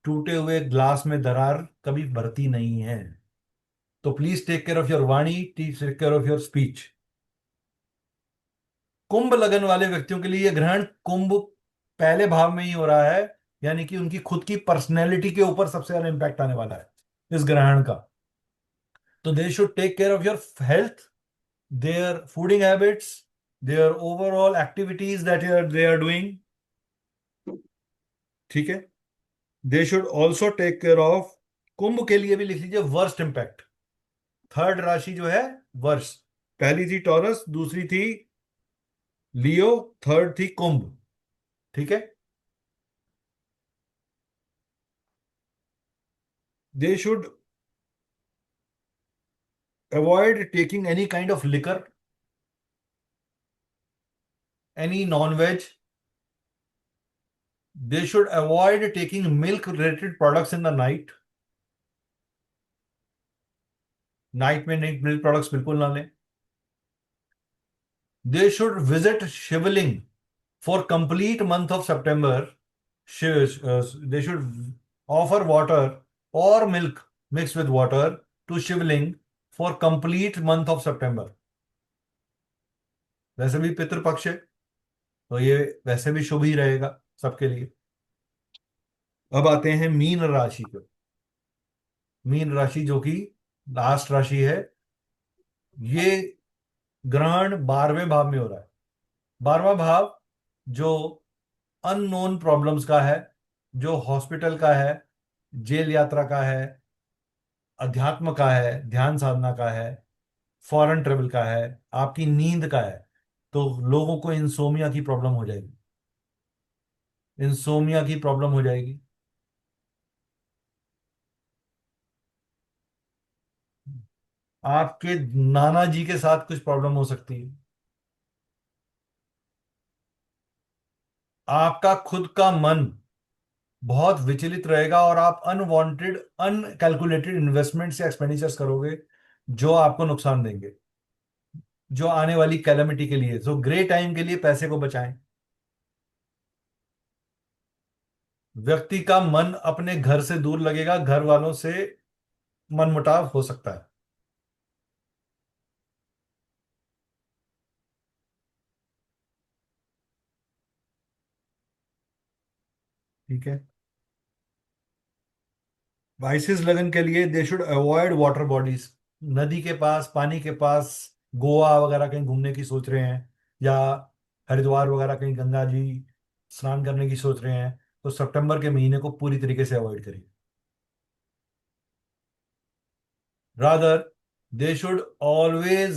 टूटे हुए ग्लास में दरार कभी भरती नहीं है। तो please take care of your वाणी, take care of your speech. कुंभ लगन वाले व्यक्तियों के लिए यह ग्रहण कुंभ पहले भाव में ही हो रहा है, यानी कि उनकी खुद की पर्सनैलिटी के ऊपर सबसे ज्यादा इंपैक्ट आने वाला है इस ग्रहण का। तो they should take care of your health, their fooding habits, their overall activities that they are doing. ठीक है। They should also take care of, कुंभ के लिए भी लिख लीजिए वर्स्ट इंपैक्ट। थर्ड राशि जो है वर्ष, पहली थी टॉरस, दूसरी थी लियो, थर्ड थी कुंभ। ठीक है। They should avoid taking any kind of liquor, any non-veg. They should avoid taking milk-related products in the night. Night में नहीं, मिल्क प्रोडक्ट्स बिल्कुल ना लें। They should visit Shivling for complete month of September. They should offer water or milk mixed with water to Shivling for complete month of September. वैसे भी पितृपक्ष है तो ये वैसे भी शुभ ही रहेगा सबके लिए। अब आते हैं मीन राशि पे। मीन राशि जो कि लास्ट राशि है, ये ग्रहण 12वें भाव में हो रहा है। 12वां भाव जो अननोन प्रॉब्लम्स का है, जो हॉस्पिटल का है, जेल यात्रा का है, अध्यात्म का है, ध्यान साधना का है, फॉरेन ट्रेवल का है, आपकी नींद का है। तो लोगों को इंसोमिया की प्रॉब्लम हो जाएगी, इंसोमिया की प्रॉब्लम हो जाएगी। आपके नाना जी के साथ कुछ प्रॉब्लम हो सकती है। आपका खुद का मन बहुत विचलित रहेगा और आप अनवांटेड अनकैलकुलेटेड इन्वेस्टमेंट्स या एक्सपेंडिचर्स करोगे जो आपको नुकसान देंगे, जो आने वाली कैलेमिटी के लिए। सो ग्रे टाइम के लिए पैसे को बचाएं। व्यक्ति का मन अपने घर से दूर लगेगा, घर वालों से मनमुटाव हो सकता है। ठीक है। वाइसिस लगन के लिए they should avoid water bodies. नदी के पास, पानी के पास, गोवा वगैरह कहीं घूमने की सोच रहे हैं, या हरिद्वार वगैरह कहीं गंगा जी स्नान करने की सोच रहे हैं, तो सितंबर के महीने को पूरी तरीके से अवॉइड करिए। Rather, they should always,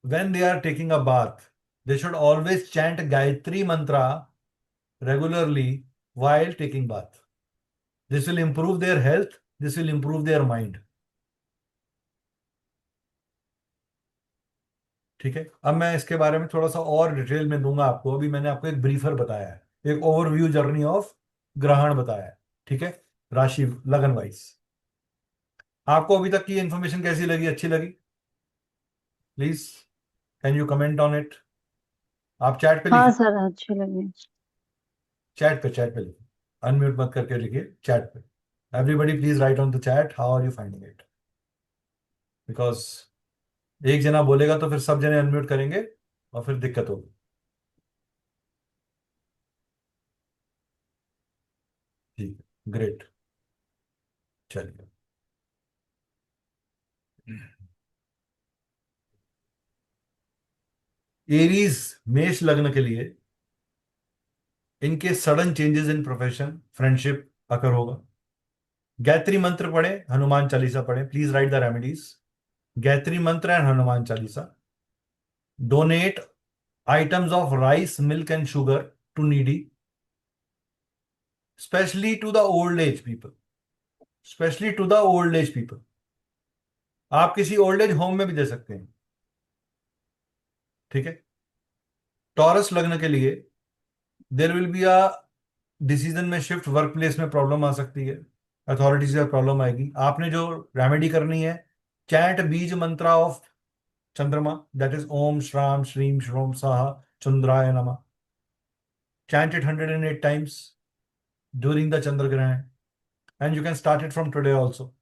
when they are taking a bath, they should always chant Gayatri mantra regularly while taking bath. This will improve their health. This will improve their mind. ठीक है। अब मैं इसके बारे में थोड़ा सा और डिटेल में दूंगा आपको। अभी मैंने आपको एक ब्रीफर बताया है, एक ओवरव्यू जर्नी ऑफ ग्रहण बताया है। ठीक है, राशि लगन वाइज। आपको अभी तक की इंफॉर्मेशन कैसी लगी? अच्छी लगी? Please can you comment on it? आप चैट पे हाँ लिखिए। सर, अच्छे लगे। चैट पे लिखिए, अनम्यूट मत करके लिखिए चैट पे। Everybody please write on the chat how are you finding it, because एक जना बोलेगा तो फिर सब जने अनम्यूट करेंगे और फिर दिक्कत होगी। ठीक है, ग्रेट। चलिए, एरीज मेष लग्न के लिए इनके sudden changes in profession, friendship occur होगा। गायत्री मंत्र पढ़े, हनुमान चालीसा पढ़े। Please write the remedies. Gayatri Mantra and Hanuman Chalisa. Donate items of rice, milk, and sugar to needy, especially to the old age people. Especially to the old age people. आप किसी old age home में भी दे सकते हैं। ठीक है। टॉरस लग्न के लिए there will be a decision में शिफ्ट, वर्क प्लेस में प्रॉब्लम आ सकती है, अथॉरिटी से प्रॉब्लम आएगी। आपने जो रेमेडी करनी है, चैंट बीज मंत्रा ऑफ चंद्रमा, दैट इज ओम श्राम श्रीम श्रोम साहा चंद्राय नमः। Chant it 108 times during the Chandra Grahan, and you can start it from today also.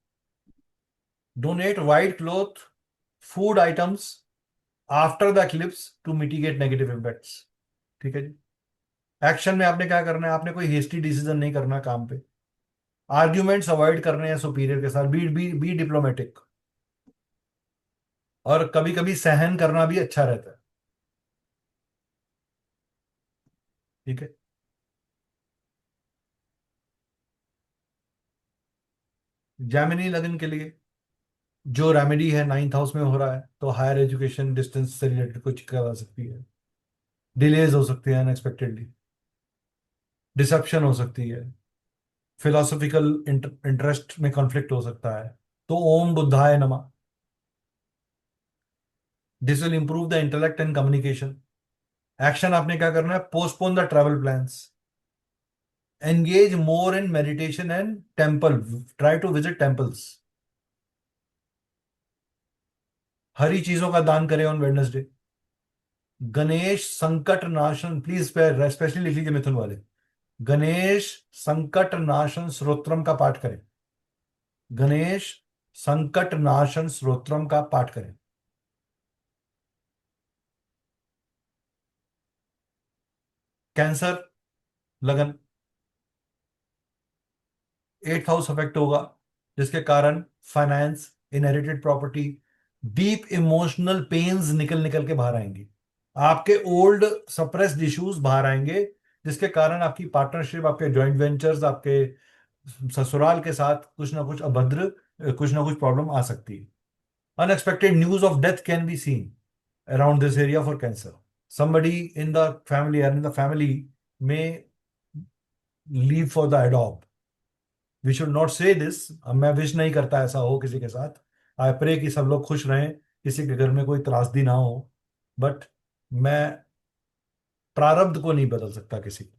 Donate white cloth, food items after the eclipse to mitigate negative impacts. ठीक है जी। Action में आपने क्या करना है? आपने कोई हेस्टी डिसीजन नहीं करना काम पे। आर्ग्यूमेंट्स अवॉइड करने हैं सुपीरियर के साथ। B diplomatic. और कभी कभी सहन करना भी अच्छा रहता है। ठीक है। जैमिनी लगन के लिए जो रेमेडी है, 9th हाउस में हो रहा है, तो हायर एजुकेशन डिस्टेंस से रिलेटेड कुछ करवा सकती है। डिलेज हो सकती है अनएक्सपेक्टेडली, डिसेप्शन हो सकती है, फिलोसॉफिकल इंटरेस्ट में कॉन्फ्लिक्ट हो सकता है। तो ओम बुद्धाय नमः। This will improve the intellect and communication. Action आपने क्या करना है? Postpone the travel plans, engage more in meditation and temple, try to visit temples. हरी चीजों का दान करें ऑन वेडनेसडे। गणेश संकट नाशन, प्लीज स्पेशली लिख लीजिए मिथुन वाले, गणेश संकट नाशन स्रोत्रम का पाठ करें। गणेश संकट नाशन स्रोत्रम का पाठ करें। कैंसर लगन 8th हाउस अफेक्ट होगा, जिसके कारण finance, inherited property, deep emotional pains निकल निकल के बाहर आएंगी। आपके ओल्ड सप्रेस्ड इश्यूज बाहर आएंगे, जिसके कारण आपकी पार्टनरशिप, आपके जॉइंट वेंचर्स, आपके ससुराल के साथ कुछ ना कुछ अभद्र, कुछ ना कुछ प्रॉब्लम आ सकती है। Unexpected news of death can be seen around this area for cancer. Somebody in the family or in the family may leave for the adopt. We should not say this. अब मैं wish नहीं करता ऐसा हो किसी के साथ। I pray कि सब लोग खुश रहें, किसी के घर में कोई त्रासदी ना हो, बट मैं प्रारब्ध को नहीं बदल सकता किसी को।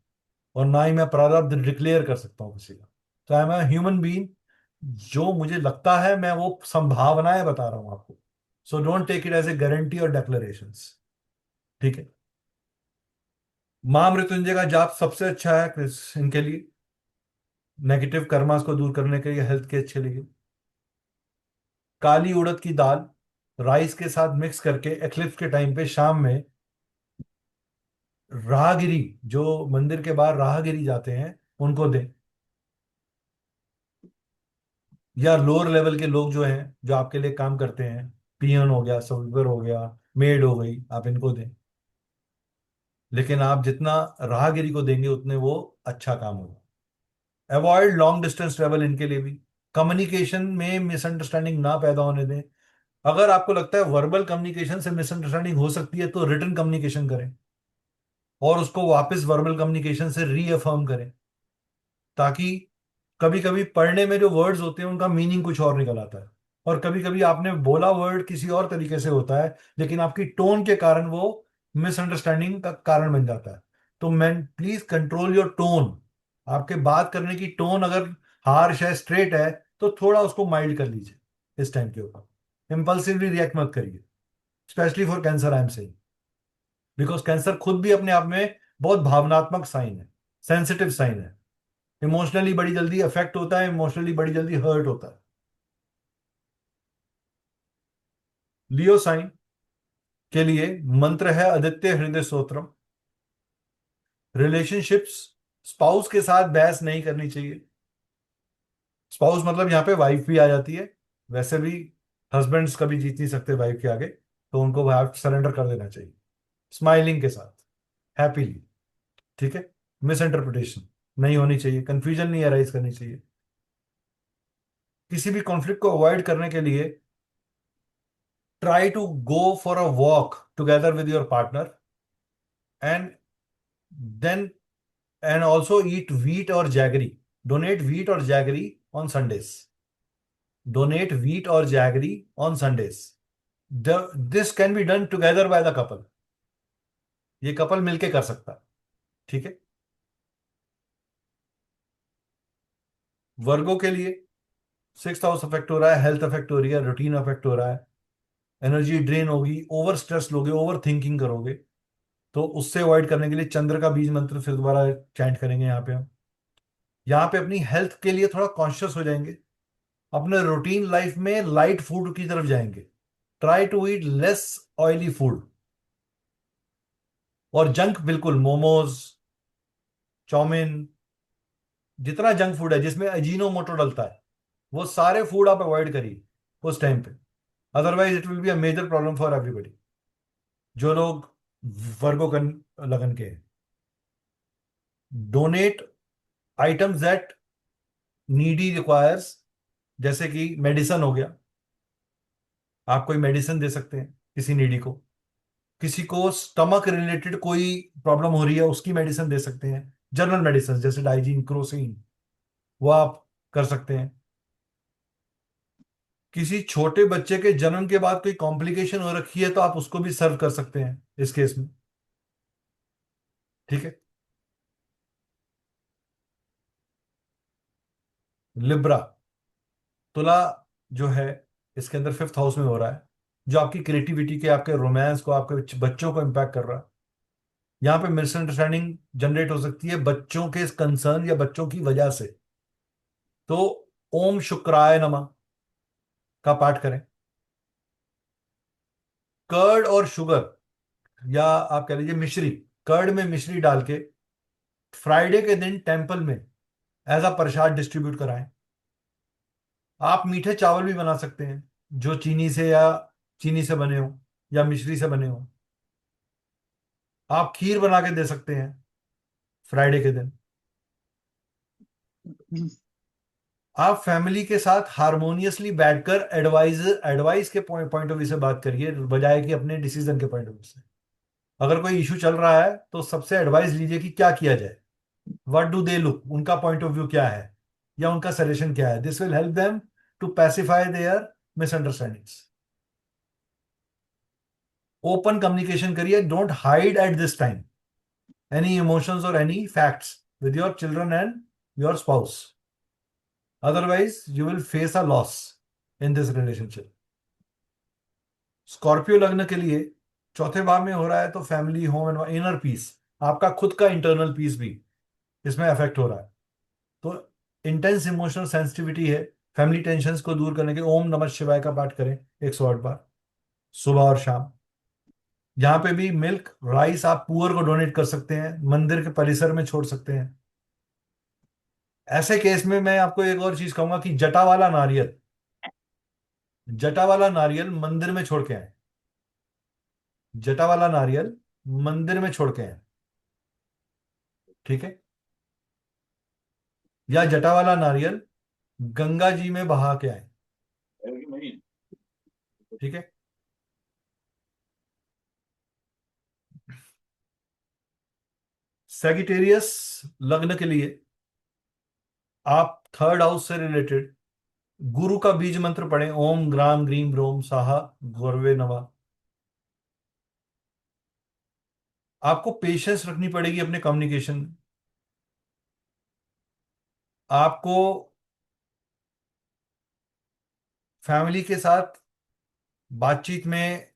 और ना ही मैं प्रारब्ध डिक्लेयर कर सकता हूँ किसी का। तो I am a human being, जो मुझे लगता है मैं वो संभावनाएं बता रहा हूं आपको। So don't take it as a guarantee और डेक्लेरेशंस। ठीक है। मां मृत्युंजय का जाप सबसे अच्छा है इनके लिए, नेगेटिव कर्मास को दूर करने के लिए, हेल्थ के अच्छे लिए। काली उड़द की दाल राइस के साथ मिक्स करके एक्लिप्स के टाइम पे शाम में राहगिरी, जो मंदिर के बाहर राहगिरी जाते हैं, उनको दें। या लोअर लेवल के लोग जो हैं, जो आपके लिए काम करते हैं, पियन हो गया, सर्वर हो गया, मेड हो गई, आप इनको दें। लेकिन आप जितना राहगिरी को देंगे उतने वो अच्छा काम होगा। अवॉइड लॉन्ग डिस्टेंस ट्रेवल इनके लिए भी। कम्युनिकेशन में मिसअंडरस्टैंडिंग ना पैदा होने दें। अगर आपको लगता है वर्बल कम्युनिकेशन से मिसअंडरस्टैंडिंग हो सकती है तो रिटन कम्युनिकेशन करें और उसको वापस वर्बल कम्युनिकेशन से रीअफर्म करें, ताकि कभी कभी पढ़ने में जो वर्ड्स होते हैं उनका मीनिंग कुछ और निकल आता है, और कभी कभी आपने बोला वर्ड किसी और तरीके से होता है लेकिन आपकी टोन के कारण वो मिसअंडरस्टैंडिंग का कारण बन जाता है। तो man please control your tone. आपके बात करने की टोन अगर हार्श है, स्ट्रेट है, तो थोड़ा उसको माइल्ड कर लीजिए इस टाइम के ऊपर। इम्पल्सिवली रिएक्ट मत करिए, specially for cancer I am saying, because cancer खुद भी अपने आप में बहुत भावनात्मक साइन है, सेंसिटिव साइन है। इमोशनली बड़ी जल्दी अफेक्ट होता है, इमोशनली बड़ी जल्दी हर्ट होता है। लियो साइन के लिए मंत्र है आदित्य हृदय स्तोत्रम। रिलेशनशिप्स, स्पाउस के साथ बहस नहीं करनी चाहिए। स्पाउस मतलब यहां पे वाइफ भी आ जाती है, वैसे भी हस्बैंड्स कभी जीत नहीं सकते वाइफ के आगे, तो उनको वाइफ सरेंडर कर देना चाहिए स्माइलिंग के साथ, हैप्पीली। ठीक है। मिस इंटरप्रिटेशन नहीं होनी चाहिए, कंफ्यूजन नहीं अराइज करनी चाहिए। किसी भी कॉन्फ्लिक्ट को अवॉइड करने के लिए try to go for a walk together with your partner, and then and also eat wheat or jaggery. Donate wheat or jaggery on Sundays. Donate wheat or jaggery on Sundays. This can be done together by the couple. ये couple मिलके कर सकता है। ठीक है। वर्गों के लिए 6th हाउस अफेक्ट हो रहा है, हेल्थ अफेक्ट हो रही है, रूटीन अफेक्ट हो रहा है, एनर्जी ड्रेन होगी, ओवर स्ट्रेस लोगे, ओवर थिंकिंग करोगे, तो उससे अवॉइड करने के लिए चंद्र का बीज मंत्र फिर दोबारा चैंट करेंगे यहाँ पे हम। यहाँ पे अपनी हेल्थ के लिए थोड़ा कॉन्शियस हो जाएंगे, अपने रूटीन लाइफ में लाइट फूड की तरफ जाएंगे। Try to eat less oily food, और जंक बिल्कुल, मोमोज, चाउमीन, जितना जंक फूड है जिसमें अजीनोमोटो डलता है, वो सारे फूड आप अवॉइड करिए उस टाइम पे। Otherwise it will be a major problem for everybody, जो लोग वर्गो लगन के हैं। Donate items that needy requires, जैसे कि मेडिसन हो गया, आप कोई मेडिसिन दे सकते हैं किसी नीडी को। किसी को स्टमक रिलेटेड कोई प्रॉब्लम हो रही है, उसकी मेडिसिन दे सकते हैं। जनरल मेडिसिन जैसे डाइजीन, क्रोसिन, वो आप कर सकते हैं। किसी छोटे बच्चे के जन्म के बाद कोई कॉम्प्लिकेशन हो रखी है तो आप उसको भी सर्व कर सकते हैं इस केस में। ठीक है। लिब्रा, तुला जो है, इसके अंदर 5th हाउस में हो रहा है, जो आपकी क्रिएटिविटी के, आपके रोमांस को, आपके बच्चों को इम्पैक्ट कर रहा है। यहाँ पे मिसअंडरस्टैंडिंग जनरेट हो सकती है बच्चों के कंसर्न या बच्चों की वजह से। तो ओम शुक्राय नमः का पाठ करें। कर्ड और शुगर, या आप कह लीजिए मिश्री, कर्ड में मिश्री डाल के फ्राइडे के दिन टेंपल में एज अ प्रसाद डिस्ट्रीब्यूट कराएं। आप मीठे चावल भी बना सकते हैं जो चीनी से बने हो या मिश्री से बने हो। आप खीर बना के दे सकते हैं फ्राइडे के दिन। आप फैमिली के साथ हारमोनियसली बैठकर एडवाइस के पॉइंट ऑफ व्यू से बात करिए, बजाय कि अपने डिसीजन के पॉइंट ऑफ व्यू से। अगर कोई इशू चल रहा है तो सबसे एडवाइस लीजिए कि क्या किया जाए, व्हाट डू दे लुक, उनका पॉइंट ऑफ व्यू क्या है या उनका सजेशन क्या है। This will help them to pacify their misunderstandings. Open communication करिए, don't hide at this time any emotions और any facts. with your children and your spouse. Otherwise, you will face a loss in this relationship. Scorpio लग्न के लिए चौथे भाव में हो रहा है तो family, home and inner peace, आपका खुद का इंटरनल पीस भी इसमें अफेक्ट हो रहा है। तो इंटेंस इमोशनल सेंसिटिविटी है। फैमिली टेंशन्स को दूर करने के ओम नमः शिवाय का पाठ करें 108 बार सुबह और शाम। यहाँ पे भी मिल्क राइस आप पुअर को डोनेट कर सकते हैं, मंदिर के परिसर में छोड़ सकते हैं। ऐसे केस में मैं आपको एक और चीज कहूंगा कि जटा वाला नारियल मंदिर में छोड़ के आए। जटा वाला नारियल मंदिर में छोड़ के आए, ठीक है? या जटा वाला नारियल गंगा जी में बहा के आए, ठीक है? सैगिटेरियस लग्न के लिए आप थर्ड हाउस से रिलेटेड गुरु का बीज मंत्र पढ़ें, ओम ग्राम ग्रीम रोम साहा गौरवे नमः। आपको पेशेंस रखनी पड़ेगी अपने कम्युनिकेशन में। आपको फैमिली के साथ बातचीत में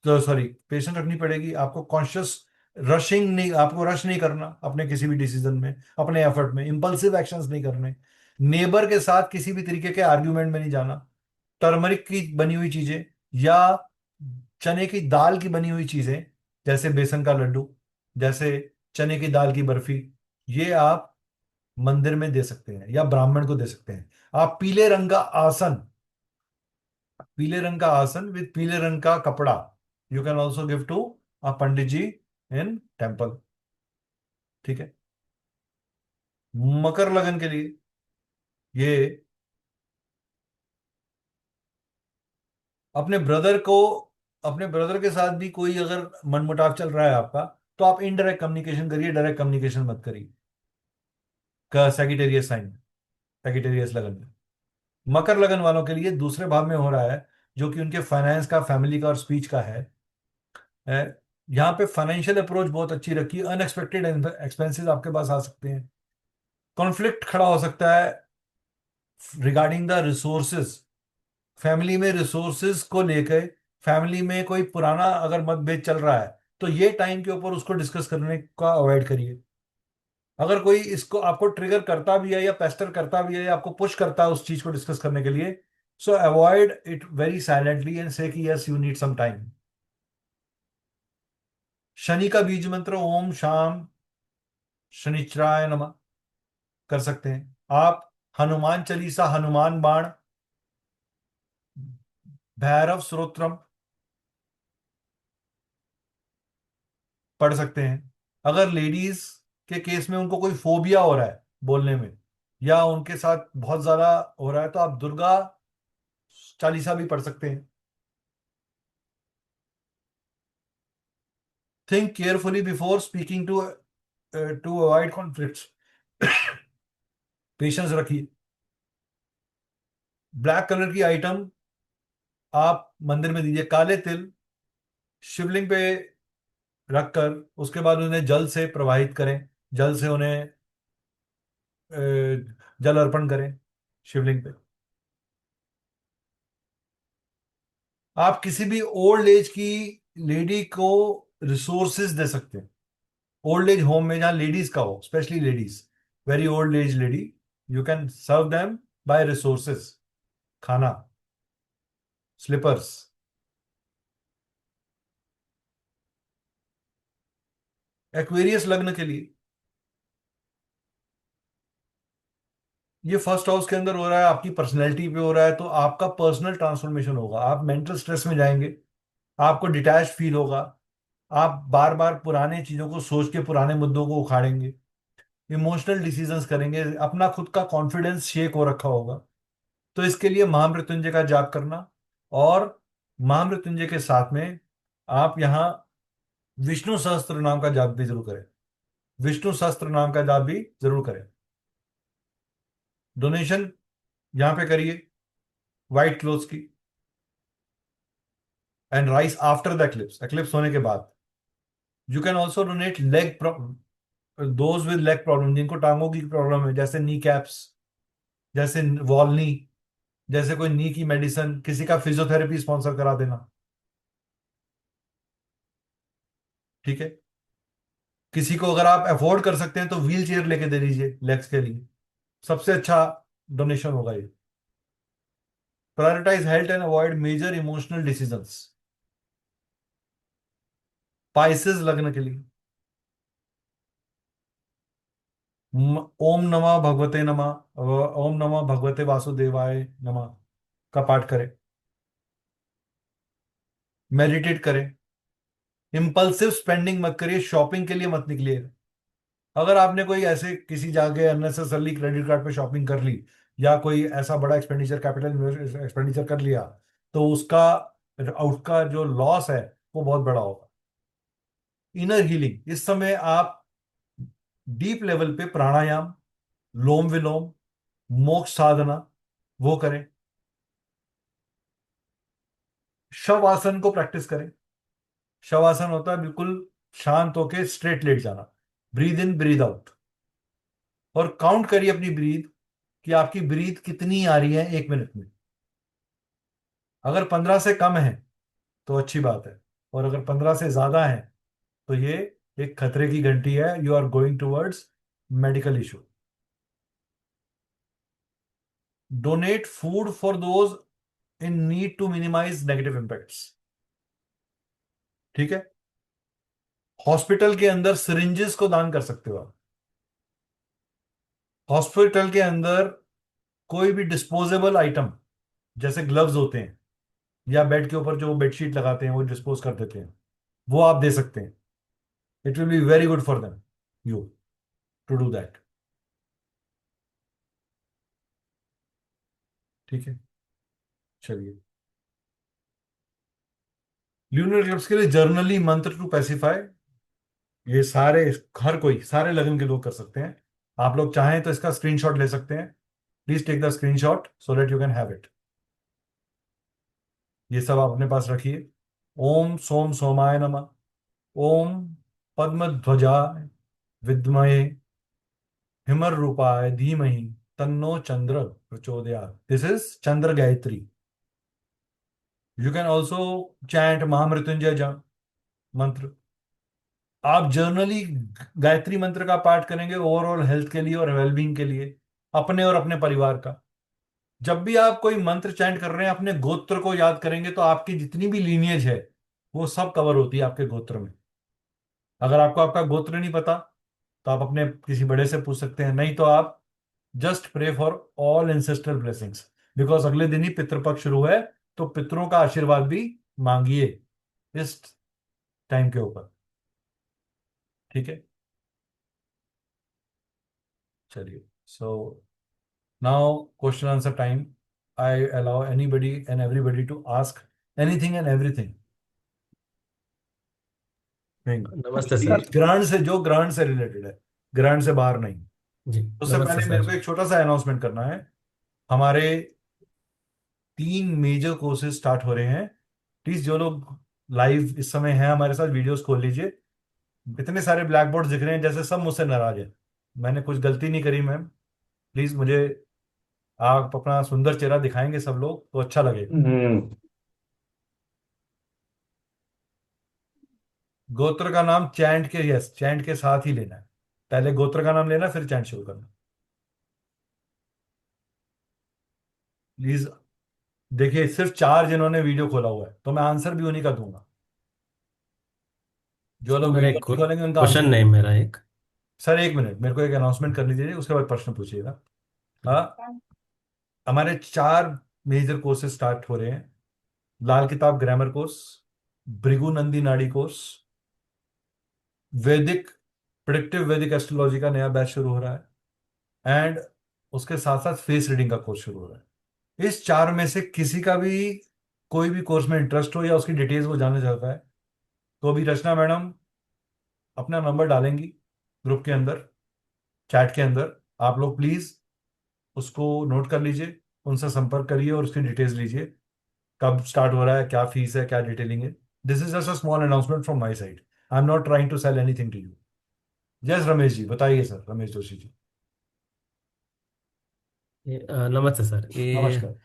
तो सॉरी पेशेंस रखनी पड़ेगी। आपको कॉन्शियस रशिंग नहीं, आपको रश नहीं करना अपने किसी भी डिसीजन में, अपने एफर्ट में इंपल्सिव एक्शंस नहीं करने। नेबर के साथ किसी भी तरीके के आर्ग्यूमेंट में नहीं जाना। टर्मरिक की बनी हुई चीजें या चने की दाल की बनी हुई चीजें, जैसे बेसन का लड्डू, जैसे चने की दाल की बर्फी, ये आप मंदिर में दे सकते हैं या ब्राह्मण को दे सकते हैं। आप पीले रंग का आसन विद पीले रंग का कपड़ा you can also give to a pandit ji in temple, ठीक है? मकर लगन के लिए ये अपने ब्रदर के साथ भी कोई अगर मनमुटाव चल रहा है आपका, तो आप इनडायरेक्ट कम्युनिकेशन करिए, डायरेक्ट कम्युनिकेशन मत करिए। का सैगिटेरियस साइन, सैगिटेरियस लगन में मकर लगन वालों के लिए दूसरे भाव में हो रहा है, जो कि उनके फाइनेंस का, फैमिली का और स्पीच का है। यहाँ पे फाइनेंशियल अप्रोच बहुत अच्छी रखी। अनएक्सपेक्टेड एक्सपेंसेस आपके पास आ सकते हैं। कॉन्फ्लिक्ट खड़ा हो सकता है रिगार्डिंग द रिसोर्सेज। फैमिली में रिसोर्सेज को लेकर फैमिली में कोई पुराना अगर मतभेद चल रहा है, तो ये टाइम के ऊपर उसको डिस्कस करने का अवॉइड करिए। अगर कोई इसको आपको ट्रिगर करता भी है या पेस्टर करता भी है या आपको पुश करता है उस चीज को डिस्कस करने के लिए, so avoid it very silently and say कि yes you need some time. Shani का बीज मंत्र ओम शाम शनिचराय नमः कर सकते हैं आप। हनुमान चालीसा, हनुमान बाण, भैरव स्त्रोत्रम पढ़ सकते हैं। अगर लेडीज के केस में उनको कोई फोबिया हो रहा है बोलने में या उनके साथ बहुत ज्यादा हो रहा है, तो आप दुर्गा चालीसा भी पढ़ सकते हैं। Think carefully before speaking to avoid conflicts. Patience रखिए। ब्लैक कलर की आइटम आप मंदिर में दीजिए। काले तिल शिवलिंग पे रखकर उसके बाद उन्हें जल से प्रवाहित करें, जल से उन्हें अ, जल अर्पण करें शिवलिंग पे। आप किसी भी ओल्ड एज की लेडी को रिसोर्सेज दे सकते हैं। ओल्ड एज होम में जहां लेडीज का हो, specially ladies, very old age lady, you can serve them by resources, खाना, स्लीपर्स। एक्वेरियस लग्न के लिए ये फर्स्ट हाउस के अंदर हो रहा है, आपकी पर्सनैलिटी पे हो रहा है, तो आपका पर्सनल ट्रांसफॉर्मेशन होगा। आप मेंटल स्ट्रेस में जाएंगे, आपको डिटैच फील होगा, आप बार बार पुराने चीजों को सोच के पुराने मुद्दों को उखाड़ेंगे, इमोशनल डिसीजंस करेंगे, अपना खुद का कॉन्फिडेंस शेक हो रखा होगा। तो इसके लिए महामृत्युंजय का जाप करना, और महामृत्युंजय के साथ में आप यहाँ विष्णु सहस्त्र नाम का जाप भी जरूर करें। विष्णु सहस्त्र नाम का जाप भी जरूर करें। डोनेशन यहां पे करिए व्हाइट क्लोथ्स की, and rice after the eclipse, eclipse होने के बाद। You can also donate leg those with leg problem, जिनको टांगों की प्रॉब्लम है, जैसे नी कैप्स, जैसे वॉल नी, जैसे कोई नी की मेडिसिन, किसी का फिजियोथेरेपी स्पॉन्सर करा देना। ठीक है। किसी को अगर आप अफोर्ड कर सकते हैं तो व्हील चेयर लेके दे दीजिए लेग्स के लिए, सबसे अच्छा डोनेशन होगा ये। Prioritise health and avoid major emotional decisions. Spices लगने के लिए ओम नमः भगवते नमः, ओम नमः भगवते वासुदेवाय नमः का पाठ करें, मेडिटेट करें। इम्पल्सिव स्पेंडिंग मत करिए, शॉपिंग के लिए मत निकलिए। अगर आपने कोई ऐसे किसी जगह अननेसेसरली क्रेडिट कार्ड पे शॉपिंग कर ली, या कोई ऐसा बड़ा एक्सपेंडिचर, कैपिटल एक्सपेंडिचर कर लिया, तो उसका जो लॉस है वो बहुत बड़ा होगा। इनर हीलिंग, इस समय आप डीप लेवल पे प्राणायाम, लोम विलोम, मोक्ष साधना वो करें। शव आसन को प्रैक्टिस करें। शव आसन होता है बिल्कुल शांत होके स्ट्रेट लेट जाना, ब्रीद इन ब्रीद आउट, और काउंट करिए अपनी ब्रीद कि आपकी ब्रीद कितनी आ रही है 1 मिनट में। अगर 15 से कम है तो अच्छी बात है, और अगर 15 से ज्यादा है तो ये एक खतरे की घंटी है, you are going towards medical issue. Donate food for those in need to minimise negative impacts. ठीक है। हॉस्पिटल के अंदर सिरिंजेस को दान कर सकते हो आप। हॉस्पिटल के अंदर कोई भी डिस्पोजेबल आइटम, जैसे ग्लव्स होते हैं, या बेड के ऊपर जो बेडशीट लगाते हैं वो डिस्पोज कर देते हैं, वो आप दे सकते हैं। It will be very good for them, you to do that. ठीक है। चलिए, ल्यूनर इक्लिप्स के लिए जर्नली मंत्र टू पैसिफाई, ये सारे, हर कोई, सारे लगन के लोग कर सकते हैं। आप लोग चाहें तो इसका स्क्रीनशॉट ले सकते हैं। Please take the screenshot so that you can have it. ये सब आप अपने पास रखिए। ओम सोम सोमाय नमः। ओम पद्मध्वजाय विद्महे हिमर रूपाय धीमहि तन्नो चंद्र प्रचोदयात्। This is Chandra Gayatri. You can also chant Mahamrityunjaya mantra. आप जर्नली गायत्री मंत्र का पाठ करेंगे ओवरऑल हेल्थ के लिए और वेलबींग के लिए, अपने और अपने परिवार का। जब भी आप कोई मंत्र चैंट कर रहे हैं, अपने गोत्र को याद करेंगे तो आपकी जितनी भी लीनियज है वो सब कवर होती है आपके गोत्र में। अगर आपको आपका गोत्र नहीं पता तो आप अपने किसी बड़े से पूछ सकते हैं, नहीं तो आप just pray for all ancestral blessings, because अगले दिन ही पितृपक्ष शुरू है, तो पितरों का आशीर्वाद भी मांगिए इस टाइम के ऊपर। ठीक है। चलिए, so now question answer time. I allow anybody and everybody to ask anything and everything. नमस्ते सर। ग्रांड से रिलेटेड है, ग्रांड से बाहर नहीं। जी उससे नमस्ते पहले मेरे को सर। एक छोटा सा अनाउंसमेंट करना है। हमारे 3 मेजर कोर्सेज स्टार्ट हो रहे हैं। प्लीज जो लोग लाइव इस समय हैं हमारे साथ, वीडियोस खोल लीजिए। इतने सारे ब्लैक बोर्ड दिख रहे हैं, जैसे सब मुझसे नाराज है। मैंने कुछ गलती नहीं करी मैम। प्लीज मुझे आप अपना सुंदर चेहरा दिखाएंगे सब लोग तो अच्छा लगेगा। गोत्र का नाम चैंट के, यस, चैंट के साथ ही लेना है। पहले गोत्र का नाम लेना, फिर चैंट शुरू करना। प्लीज देखिए, सिर्फ 4 जिन्होंने वीडियो खोला हुआ है, तो मैं आंसर भी उन्हीं का दूंगा। जो सर लोग मेरा वीडियो एक नहीं खोलेंगे उनका क्वेश्चन आंसर। नहीं, मेरा एक। सर 1 मिनट, मेरे को एक अनाउंसमेंट करनी दीजिए, उसके बाद प्रश्न पूछिएगा। हाँ, हमारे 4 मेजर कोर्सेज स्टार्ट हो रहे हैं। लाल किताब ग्रामर कोर्स, भृगु नंदी नाड़ी कोर्स, वैदिक प्रिडिक्टिव वैदिक एस्ट्रोलॉजी का नया बैच शुरू हो रहा है, एंड उसके साथ साथ फेस रीडिंग का कोर्स शुरू हो रहा है। इस 4 में से किसी का भी कोई भी कोर्स में इंटरेस्ट हो या उसकी डिटेल्स वो जानना चाहता है, तो अभी रचना मैडम अपना नंबर डालेंगी ग्रुप के अंदर, चैट के अंदर। आप लोग प्लीज उसको नोट कर लीजिए, उनसे संपर्क करिए और उसकी डिटेल्स लीजिए। कब स्टार्ट हो रहा है, क्या फीस है, क्या डिटेलिंग है। This is just a small announcement from my side. I am not trying to sell anything to you. Yes Ramesh ji, बताइए सर, रमेश जोशी जी। नमस्ते सर। ये नमस्कार।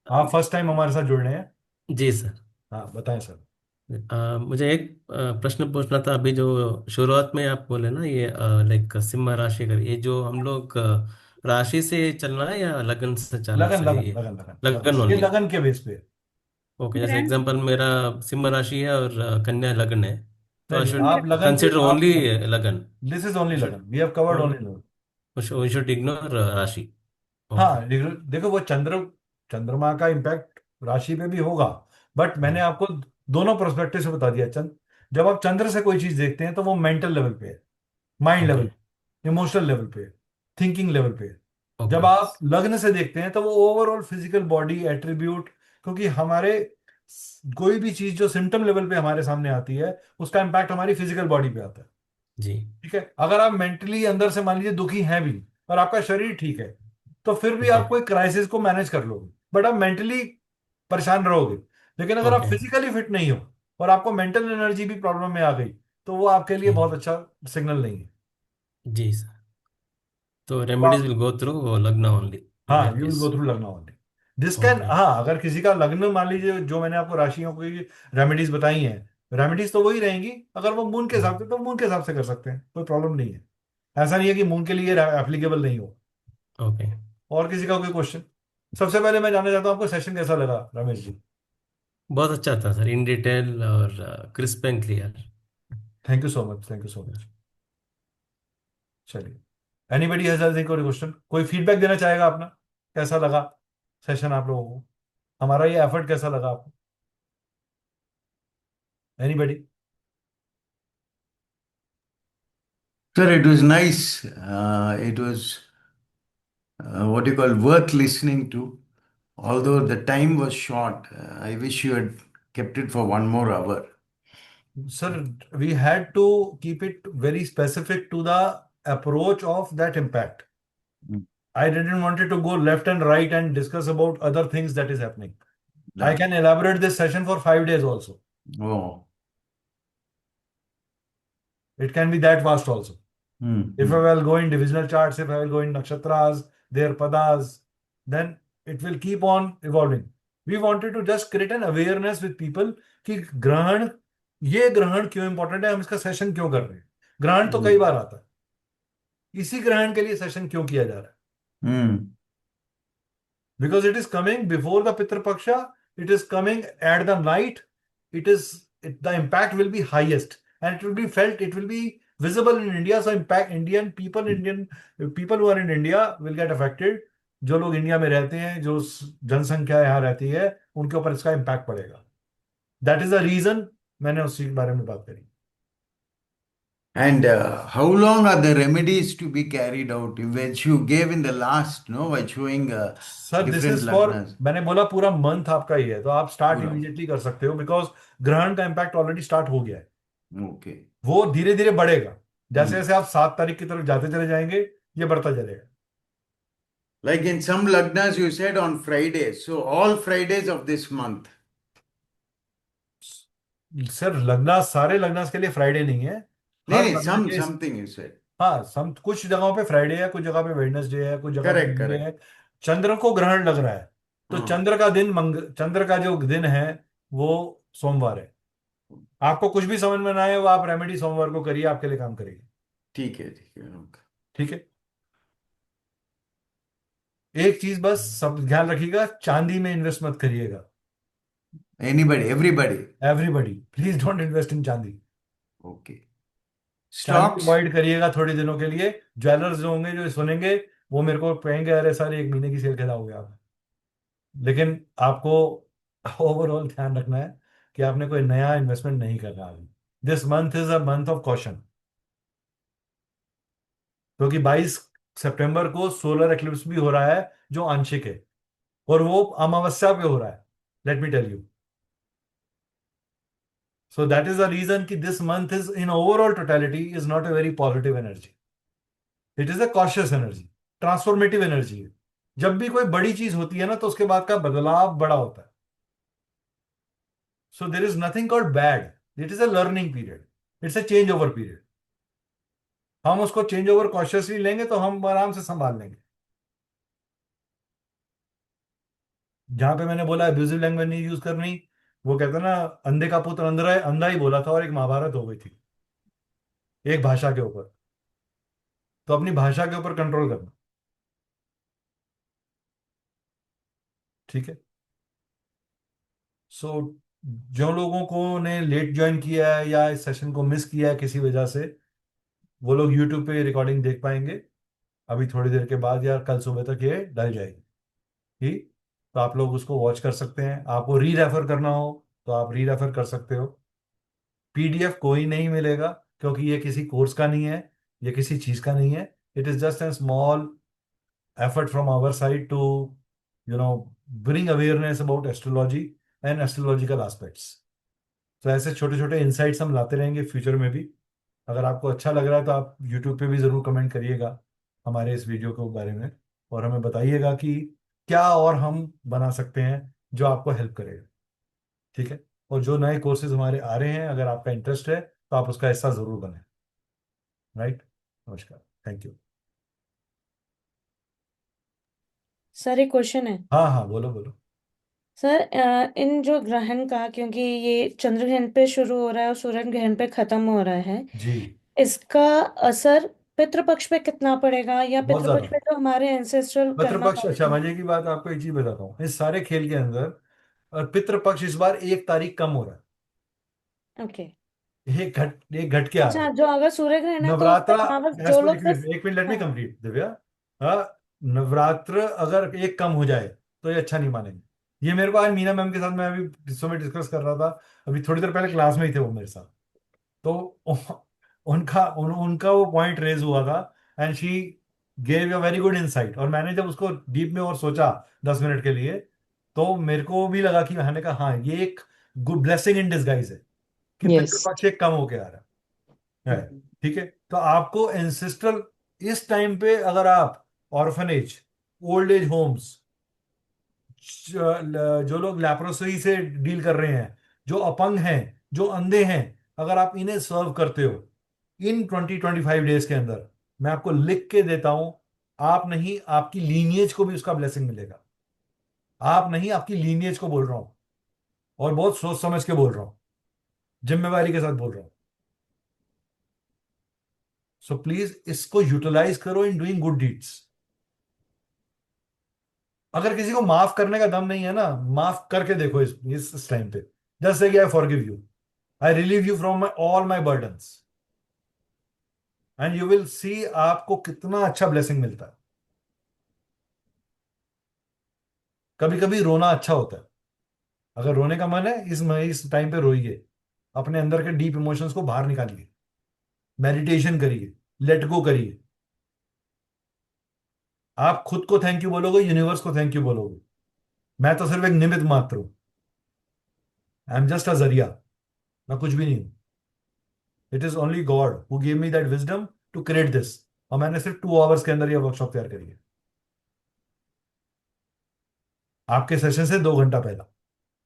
आप फर्स्ट टाइम हमारे साथ जुड़ रहे हैं? जी सर। हाँ बताएं सर। मुझे एक प्रश्न पूछना था। अभी जो शुरुआत में आप बोले ना, ये लाइक सिंह राशि कर, ये जो हम लोग राशि से चलना है या लगन से चलना लगन सही लगन है? लगन लगन लगन लगन, ये ओनली। लगन के बेस पे है। ओके, जैसे एग्जांपल मेरा सिंह राशि है और कन्या लगन है, तो नहीं आई नहीं, शुड आप लगन पे कंसिडर आप, ओनली लगन। This is only we should लगन, वी हैव कवर्ड ओनली लगन। वी शुड इग्नोर राशि। ओके। हाँ देखो वो चंद्रमा का इम्पैक्ट राशि पे भी होगा, बट मैंने आपको दोनों पर्सपेक्टिव से बता दिया। जब आप चंद्र से कोई चीज देखते हैं तो वो मेंटल लेवल पे है, mind okay. Level, emotional level पे, थिंकिंग लेवल पे। जब ओके। आप लग्न से देखते हैं तो वो ओवरऑल फिजिकल बॉडी एट्रीब्यूट, क्योंकि हमारे कोई भी चीज जो सिम्टम लेवल पे हमारे सामने आती है उसका इम्पैक्ट हमारी फिजिकल बॉडी पे आता है। जी। ठीक है, अगर आप मेंटली अंदर से मान लीजिए दुखी हैं भी और आपका शरीर ठीक है, तो फिर भी ओके। आप कोई क्राइसिस को मैनेज कर लोगे, बट आप मेंटली परेशान रहोगे। लेकिन अगर आप ओके। फिजिकली फिट नहीं हो और आपको मेंटल एनर्जी भी प्रॉब्लम में आ गई, तो वो आपके लिए जी। बहुत अच्छा सिग्नल नहीं है। जी सर। तो तो रेमेडीज आप, विल गो थ्रू लग्न ओनली इन हाँ that you will case. Go through लग्न ओनली। This can, okay. हाँ अगर किसी का लग्न मान लीजिए, जो मैंने आपको राशियों की रेमेडीज बताई हैं, रेमेडीज तो वही रहेंगी। अगर वो मून के हिसाब से तो मून के हिसाब से कर सकते हैं, कोई प्रॉब्लम नहीं है। ऐसा नहीं है कि मून के लिए एप्लीकेबल नहीं हो। ओके। और किसी का कोई क्वेश्चन? सबसे पहले मैं जानना चाहता हूँ आपको सेशन कैसा लगा रमेश जी? बहुत अच्छा था सर, इन डिटेल और crisp and clear. Thank you so much, thank you so much. चलिए, एनीबडी हैज एनीथिंग, कोई क्वेश्चन, कोई फीडबैक देना चाहेगा अपना? कैसा लगा सेशन आप लोगों को? हमारा ये एफर्ट कैसा लगा आपको? Anybody? Sir, it was nice. It was what you call worth listening to. Although the time was short, I wish you had kept it for 1 more hour. Sir, we had to keep it very specific to the approach of that impact. Mm. I didn't want it to go left and right and discuss about other things that is happening. I Done. can elaborate this session for 5 days also. Oh. It can be that vast also. If I Mm. will go in divisional charts, if I will go in nakshatras, their padas, then it will keep on evolving. We wanted to just create an awareness with people कि ग्रहण, ये ग्रहण क्यों important है, हम इसका session क्यों कर रहे हैं। ग्रहण तो कई Mm. बार आता है, इसी ग्रहण के लिए सेशन क्यों किया जा रहा है? Mm. Because it is coming before the Pitru Paksha, it is coming at the night, the impact will be highest and it will be felt, it will be visible in India. So impact Indian people who are in India will get affected. जो लोग India में रहते हैं, जो जनसंख्या यहाँ रहती है, उनके ऊपर इसका इम्पैक्ट पड़ेगा। दैट इज द रीजन मैंने उसी के बारे में बात करी। And how long are the remedies to be carried out, which you gave in the last, no, by showing sir this different is for, lagnas? मैंने बोला पूरा मंथ आपका ही है, तो आप स्टार्ट Pura. इमीडिएटली कर सकते हो, बिकॉज ग्रहण का इम्पैक्ट ऑलरेडी स्टार्ट हो गया है। Okay. वो धीरे धीरे बढ़ेगा, जैसे Mm. जैसे आप 7 तारीख की तरफ जाते चले जाएंगे ये बढ़ता चलेगा। Like in some lagnas, you said on Fridays. So all Fridays of this month. Sir लगना, सारे लगना के लिए फ्राइडे नहीं है, No, हर no, लगना के। something you said. हाँ सम, कुछ जगहों पे फ्राइडे है, कुछ जगह पे वेडनेसडे है, कुछ जगह पे Correct, मंडे है। correct. चंद्र को ग्रहण लग रहा है, तो हाँ, चंद्र का जो दिन है वो सोमवार है। आपको कुछ भी समझ में ना आए, वो आप रेमेडी सोमवार को करिए, आपके लिए काम करेगी। ठीक है, ठीक है. Okay. ठीक है, एक चीज बस सब ध्यान रखिएगा, चांदी में इन्वेस्ट मत करिएगा। Anybody, everybody. Everybody please don't invest in चांदी। Okay. चांदी Stocks? अवॉइड करिएगा थोड़े दिनों के लिए। ज्वेलर्स जो होंगे, जो सुनेंगे, वो मेरे को कहेंगे अरे सर 1 महीने की सेल खिलाओगे आप। लेकिन आपको ओवरऑल ध्यान रखना है कि आपने कोई नया इन्वेस्टमेंट नहीं करना अभी। This month is a month of caution, क्योंकि 22 सितंबर को सोलर एक्लिप्स भी हो रहा है जो आंशिक है, और वो अमावस्या पे हो रहा है। Let me tell you, so that is the reason कि this month is in overall totality is not a very positive energy. It is a cautious energy, transformative energy है। जब भी कोई बड़ी चीज होती है ना, तो उसके बाद का बदलाव बड़ा होता है। So there is nothing called bad, it is a learning period, it's a change over period. हम उसको चेंज ओवर कॉन्शियसली लेंगे तो हम आराम से संभाल लेंगे। जहां पे मैंने बोला एब्यूजिव लैंग्वेज नहीं यूज करनी, वो कहते हैं ना, अंधे का पुत्र अंधा है, अंधा ही बोला था और एक महाभारत हो गई थी एक भाषा के ऊपर। तो अपनी भाषा के ऊपर कंट्रोल करना। ठीक है। सो जो लोगों को ने लेट ज्वाइन किया है या इस सेशन को मिस किया है किसी वजह से, वो लोग यूट्यूब पे रिकॉर्डिंग देख पाएंगे अभी थोड़ी देर के बाद, या कल सुबह तक ये डल जाएगी। ठीक। तो आप लोग उसको वॉच कर सकते हैं। आपको री रेफर करना हो तो आप री रेफर कर सकते हो। पीडीएफ कोई नहीं मिलेगा, क्योंकि ये किसी कोर्स का नहीं है, ये किसी चीज का नहीं है। It is just a small effort from our side to, you know, bring awareness about astrology and astrological aspects. तो ऐसे छोटे छोटे इंसाइट्स हम लाते रहेंगे फ्यूचर में भी। अगर आपको अच्छा लग रहा है तो आप यूट्यूब पे भी ज़रूर कमेंट करिएगा हमारे इस वीडियो के बारे में, और हमें बताइएगा कि क्या और हम बना सकते हैं जो आपको हेल्प करेगा। ठीक है। और जो नए कोर्सेज हमारे आ रहे हैं, अगर आपका इंटरेस्ट है तो आप उसका हिस्सा ज़रूर बने। राइट। नमस्कार। Thank you. सर एक क्वेश्चन है। हाँ हाँ, बोलो बोलो। सर इन जो ग्रहण का, क्योंकि ये चंद्र ग्रहण पे शुरू हो रहा है और सूर्य ग्रहण पे खत्म हो रहा है, जी। इसका असर पितृपक्ष पे कितना पड़ेगा, या बहुत पितृपक्ष ज़्यादा। पे जो हमारे एंसेस्ट्रल कर्मा पितृपक्ष, अच्छा, होते मजे की बात आपको एक चीज बताता हूँ, इस सारे खेल के अंदर और पितृपक्ष इस बार 1 तारीख कम हो रहा हैं। ओके। है। एक घट के आ रहा अच्छा, है। जो अगर सूर्य ग्रहण है तो उस पे नवरात्रा, अमावस जो लोग सिर्फ। एक मिनट, लेट मी हाँ। कंप्लीट दिव्या। हाँ। नवरात्र अगर एक कम हो जाए तो ये अच्छा नहीं मानेंगे। ये मेरे को आज मीना मैम के साथ, मैं अभी जिसमें में डिस्कस कर रहा था, अभी थोड़ी देर पहले क्लास में ही थे वो मेरे साथ। तो उनका वो पॉइंट रेज हुआ था, and she gave a very good insight, और मैंने जब उसको डीप में और सोचा 10 मिनट के लिए, तो मेरे को भी लगा कि मैंने कहा हाँ, ये एक गुड ब्लेसिंग इन डिसगाइज है कि यस। पितृपक्ष एक कम होके आ रहा है। ठीक है। तो आपको एंसेस्ट्रल इस टाइम पे, अगर आप ऑर्फनेज, ओल्ड एज होम्स, जो लोग लैप्रोसी से डील कर रहे हैं, जो अपंग हैं, जो अंधे हैं, अगर आप इन्हें सर्व करते हो इन 20-25 डेज के अंदर, मैं आपको लिख के देता हूं, आप नहीं, आपकी लीनिएज को भी उसका ब्लेसिंग मिलेगा। आप नहीं, आपकी लीनिएज को बोल रहा हूं, और बहुत सोच समझ के बोल रहा हूं, जिम्मेवारी के साथ बोल रहा हूं। सो प्लीज इसको यूटिलाइज करो इन डूइंग गुड डीड्स। अगर किसी को माफ करने का दम नहीं है ना, माफ करके देखो इस टाइम पे। Just say I forgive you, I relieve you from all my burdens, and you will see आपको कितना अच्छा ब्लेसिंग मिलता है। कभी कभी रोना अच्छा होता है। अगर रोने का मन है, इस टाइम पे रोइए, अपने अंदर के डीप इमोशंस को बाहर निकालिए, मेडिटेशन करिए, लेट गो करिए। आप खुद को थैंक यू बोलोगे, यूनिवर्स को थैंक यू बोलोगे। मैं तो सिर्फ एक निमित्त मात्र हूं। आई एम जस्ट अ जरिया। मैं कुछ भी नहीं हूं। It is only God who give me that wisdom to create this. और मैंने सिर्फ 2 आवर्स के अंदर यह वर्कशॉप तैयार करी है, आपके सेशन से 2 घंटा पहला।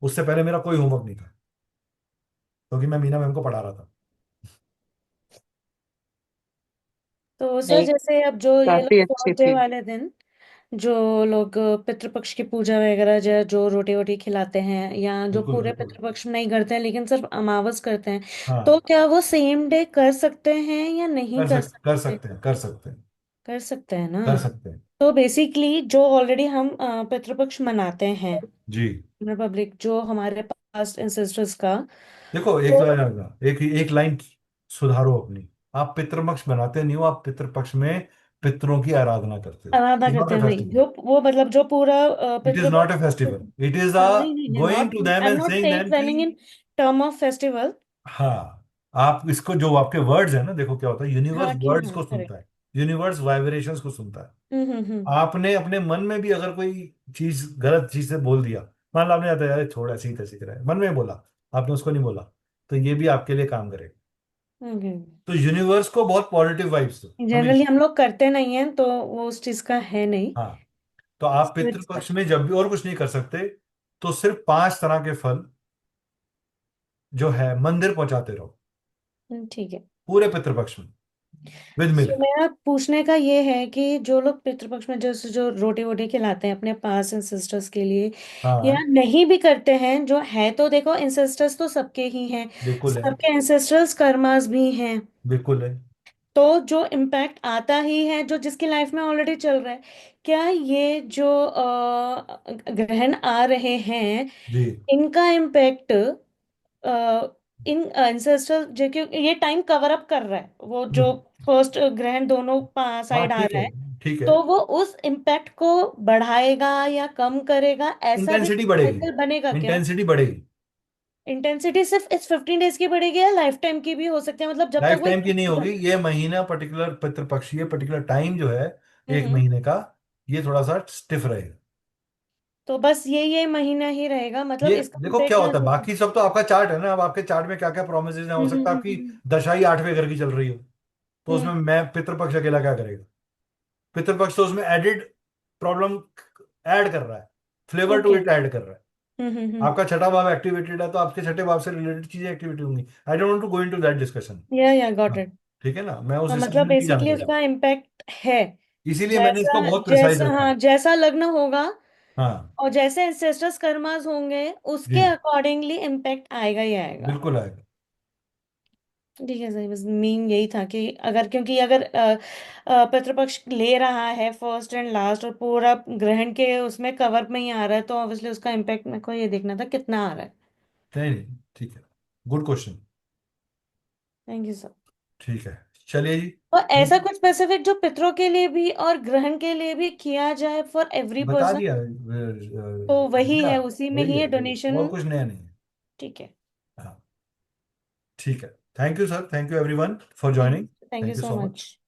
उससे पहले मेरा कोई होमवर्क नहीं था, क्योंकि मैं मीना मैम को पढ़ा रहा था। तो सर नहीं, जैसे अब जो ये काफी लोग अच्छी थर्सडे थी। वाले दिन जो लोग पितृपक्ष की पूजा वगैरह, जो रोटी वोटी खिलाते हैं, या जो बिल्कुल पूरे बिल्कुल। पितृपक्ष में नहीं करते हैं लेकिन सिर्फ अमावस करते हैं, तो हाँ, क्या वो सेम डे कर सकते हैं या नहीं कर कर सकते? सकते हैं, कर सकते हैं, कर सकते हैं ना? कर सकते हैं। तो बेसिकली जो ऑलरेडी हम पितृपक्ष मनाते हैं, जी। रिपब्लिक जो हमारे पास्ट एंसेस्टर्स का, देखो, एक तो लाइन, एक लाइन सुधारो अपनी। आप पितृपक्ष बनाते नहीं हो, आप पितृपक्ष में पितरों की आराधना करते हो। आराधना नॉट करते अ हैं, वही फेस्टिवल। जो वो मतलब जो पूरा it is not a Pitrupaksha. Festival, it is a नहीं नहीं, going not, to I them am and not saying them कि, saying in term of festival. हाँ, आप इसको, जो आपके वर्ड्स है ना, देखो क्या होता है, यूनिवर्स हाँ कि वर्ड्स हाँ, को करेक्ट। सुनता है, यूनिवर्स वाइब्रेशंस को सुनता है। हम्म। आपने अपने मन में भी अगर कोई चीज, गलत चीज से बोल दिया, मान लो आपने आता है, यार छोड़, ऐसे ही तैसे ही रहा है, मन में बोला, आपने उसको नहीं बोला, तो ये भी आपके लिए काम करेगा। तो यूनिवर्स को बहुत पॉजिटिव वाइब्स दो जनरली हमेशा। हम लोग करते नहीं हैं, तो वो उस चीज का है नहीं। हाँ। तो आप So it's पितृपक्ष में जब भी और कुछ नहीं कर सकते, तो सिर्फ 5 तरह के फल जो है मंदिर पहुंचाते रहो, ठीक है। पूरे पितृपक्ष में। विद तो मिल्क। मेरा पूछने का ये है कि जो लोग पितृपक्ष में जैसे जो रोटी वोटी खिलाते हैं अपने पास इंसेस्टर्स के लिए, या हाँ नहीं भी करते हैं, जो है तो देखो इंसेस्टर्स तो सबके ही हैं, बिल्कुल है, सबके इंसेस्टर्स कर्मास भी हैं, बिल्कुल है। तो जो इम्पैक्ट आता ही है जो जिसकी लाइफ में ऑलरेडी चल रहा है, क्या ये जो ग्रहण आ रहे हैं जी। इनका इम्पैक्ट इन एंसेस्टर जो कि ये टाइम कवर अप कर रहा है, वो जो हम्म, फर्स्ट ग्रहण दोनों हाँ साइड आ ठीक रहा है, है, ठीक है। तो वो उस इम्पैक्ट को बढ़ाएगा या कम करेगा, ऐसा भी इंटेंसिटी बढ़ेगी, साइकिल बनेगा क्या? इंटेंसिटी बढ़ेगी। इंटेंसिटी सिर्फ इस 15 डेज की बढ़ेगी या लाइफ टाइम की भी हो सकती है, मतलब जब तक लाइफ वो टाइम की नहीं होगी, ये महीना पर्टिकुलर पितृपक्ष, ये पर्टिकुलर टाइम जो है एक हम्म। महीने का, ये थोड़ा सा स्टिफ रहेगा। तो बस ये महीना ही रहेगा, मतलब ये इसका देखो क्या इम्पैक्ट होता है, ज्यादा बाकी सब तो आपका चार्ट है ना, अब आपके चार्ट में क्या क्या प्रोमिस है, हो सकता है आपकी हम्म दशा ही 8वें घर की चल रही हो, तो हम्म उसमें मैं पितृपक्ष अकेला क्या करेगा? पितृपक्ष तो उसमें एडिड प्रॉब्लम ऐड कर रहा है, flavour too okay. It add कर रहा है। हम्म। आपका छठा भाव एक्टिवेटेड है, तो आपके छठे भाव से रिलेटेड चीजें एक्टिवेट होंगी। I don't want to go into that discussion. या गॉट इट। ठीक है ना, मैं उस हाँ, हिसाब मतलब से नहीं जाना बेसिकली चाहता, उसका इम्पैक्ट है, इसीलिए मैंने इसको जैसा बहुत प्रिसाइज जैसा रखा हाँ है। जैसा लग्न होगा हाँ और जैसे इंसेस्टर्स कर्मास होंगे जी, उसके अकॉर्डिंगली इम्पैक्ट आएगा ही आएगा। बिल्कुल आएगा। ठीक है सही, बस मीन यही था कि अगर, क्योंकि अगर पितृपक्ष ले रहा है फर्स्ट एंड लास्ट और पूरा ग्रहण के उसमें कवर में ही आ रहा है, तो ऑब्वियसली उसका इम्पैक्ट मेरे को ये देखना था कितना आ रहा है। नहीं नहीं, ठीक है, good question. Thank you sir. ठीक है, चलिए जी। तो ऐसा कुछ स्पेसिफिक जो पितरों के लिए भी और ग्रहण के लिए भी किया जाए फॉर एवरी बता पर्सन? दिया तो वही दिया, है, उसी में वही ही है, है वही है, और डोनेशन। कुछ नया नहीं है। ठीक है। हाँ ठीक है। Thank you sir, thank you everyone for thank joining. Thank you thank you so so much. Much.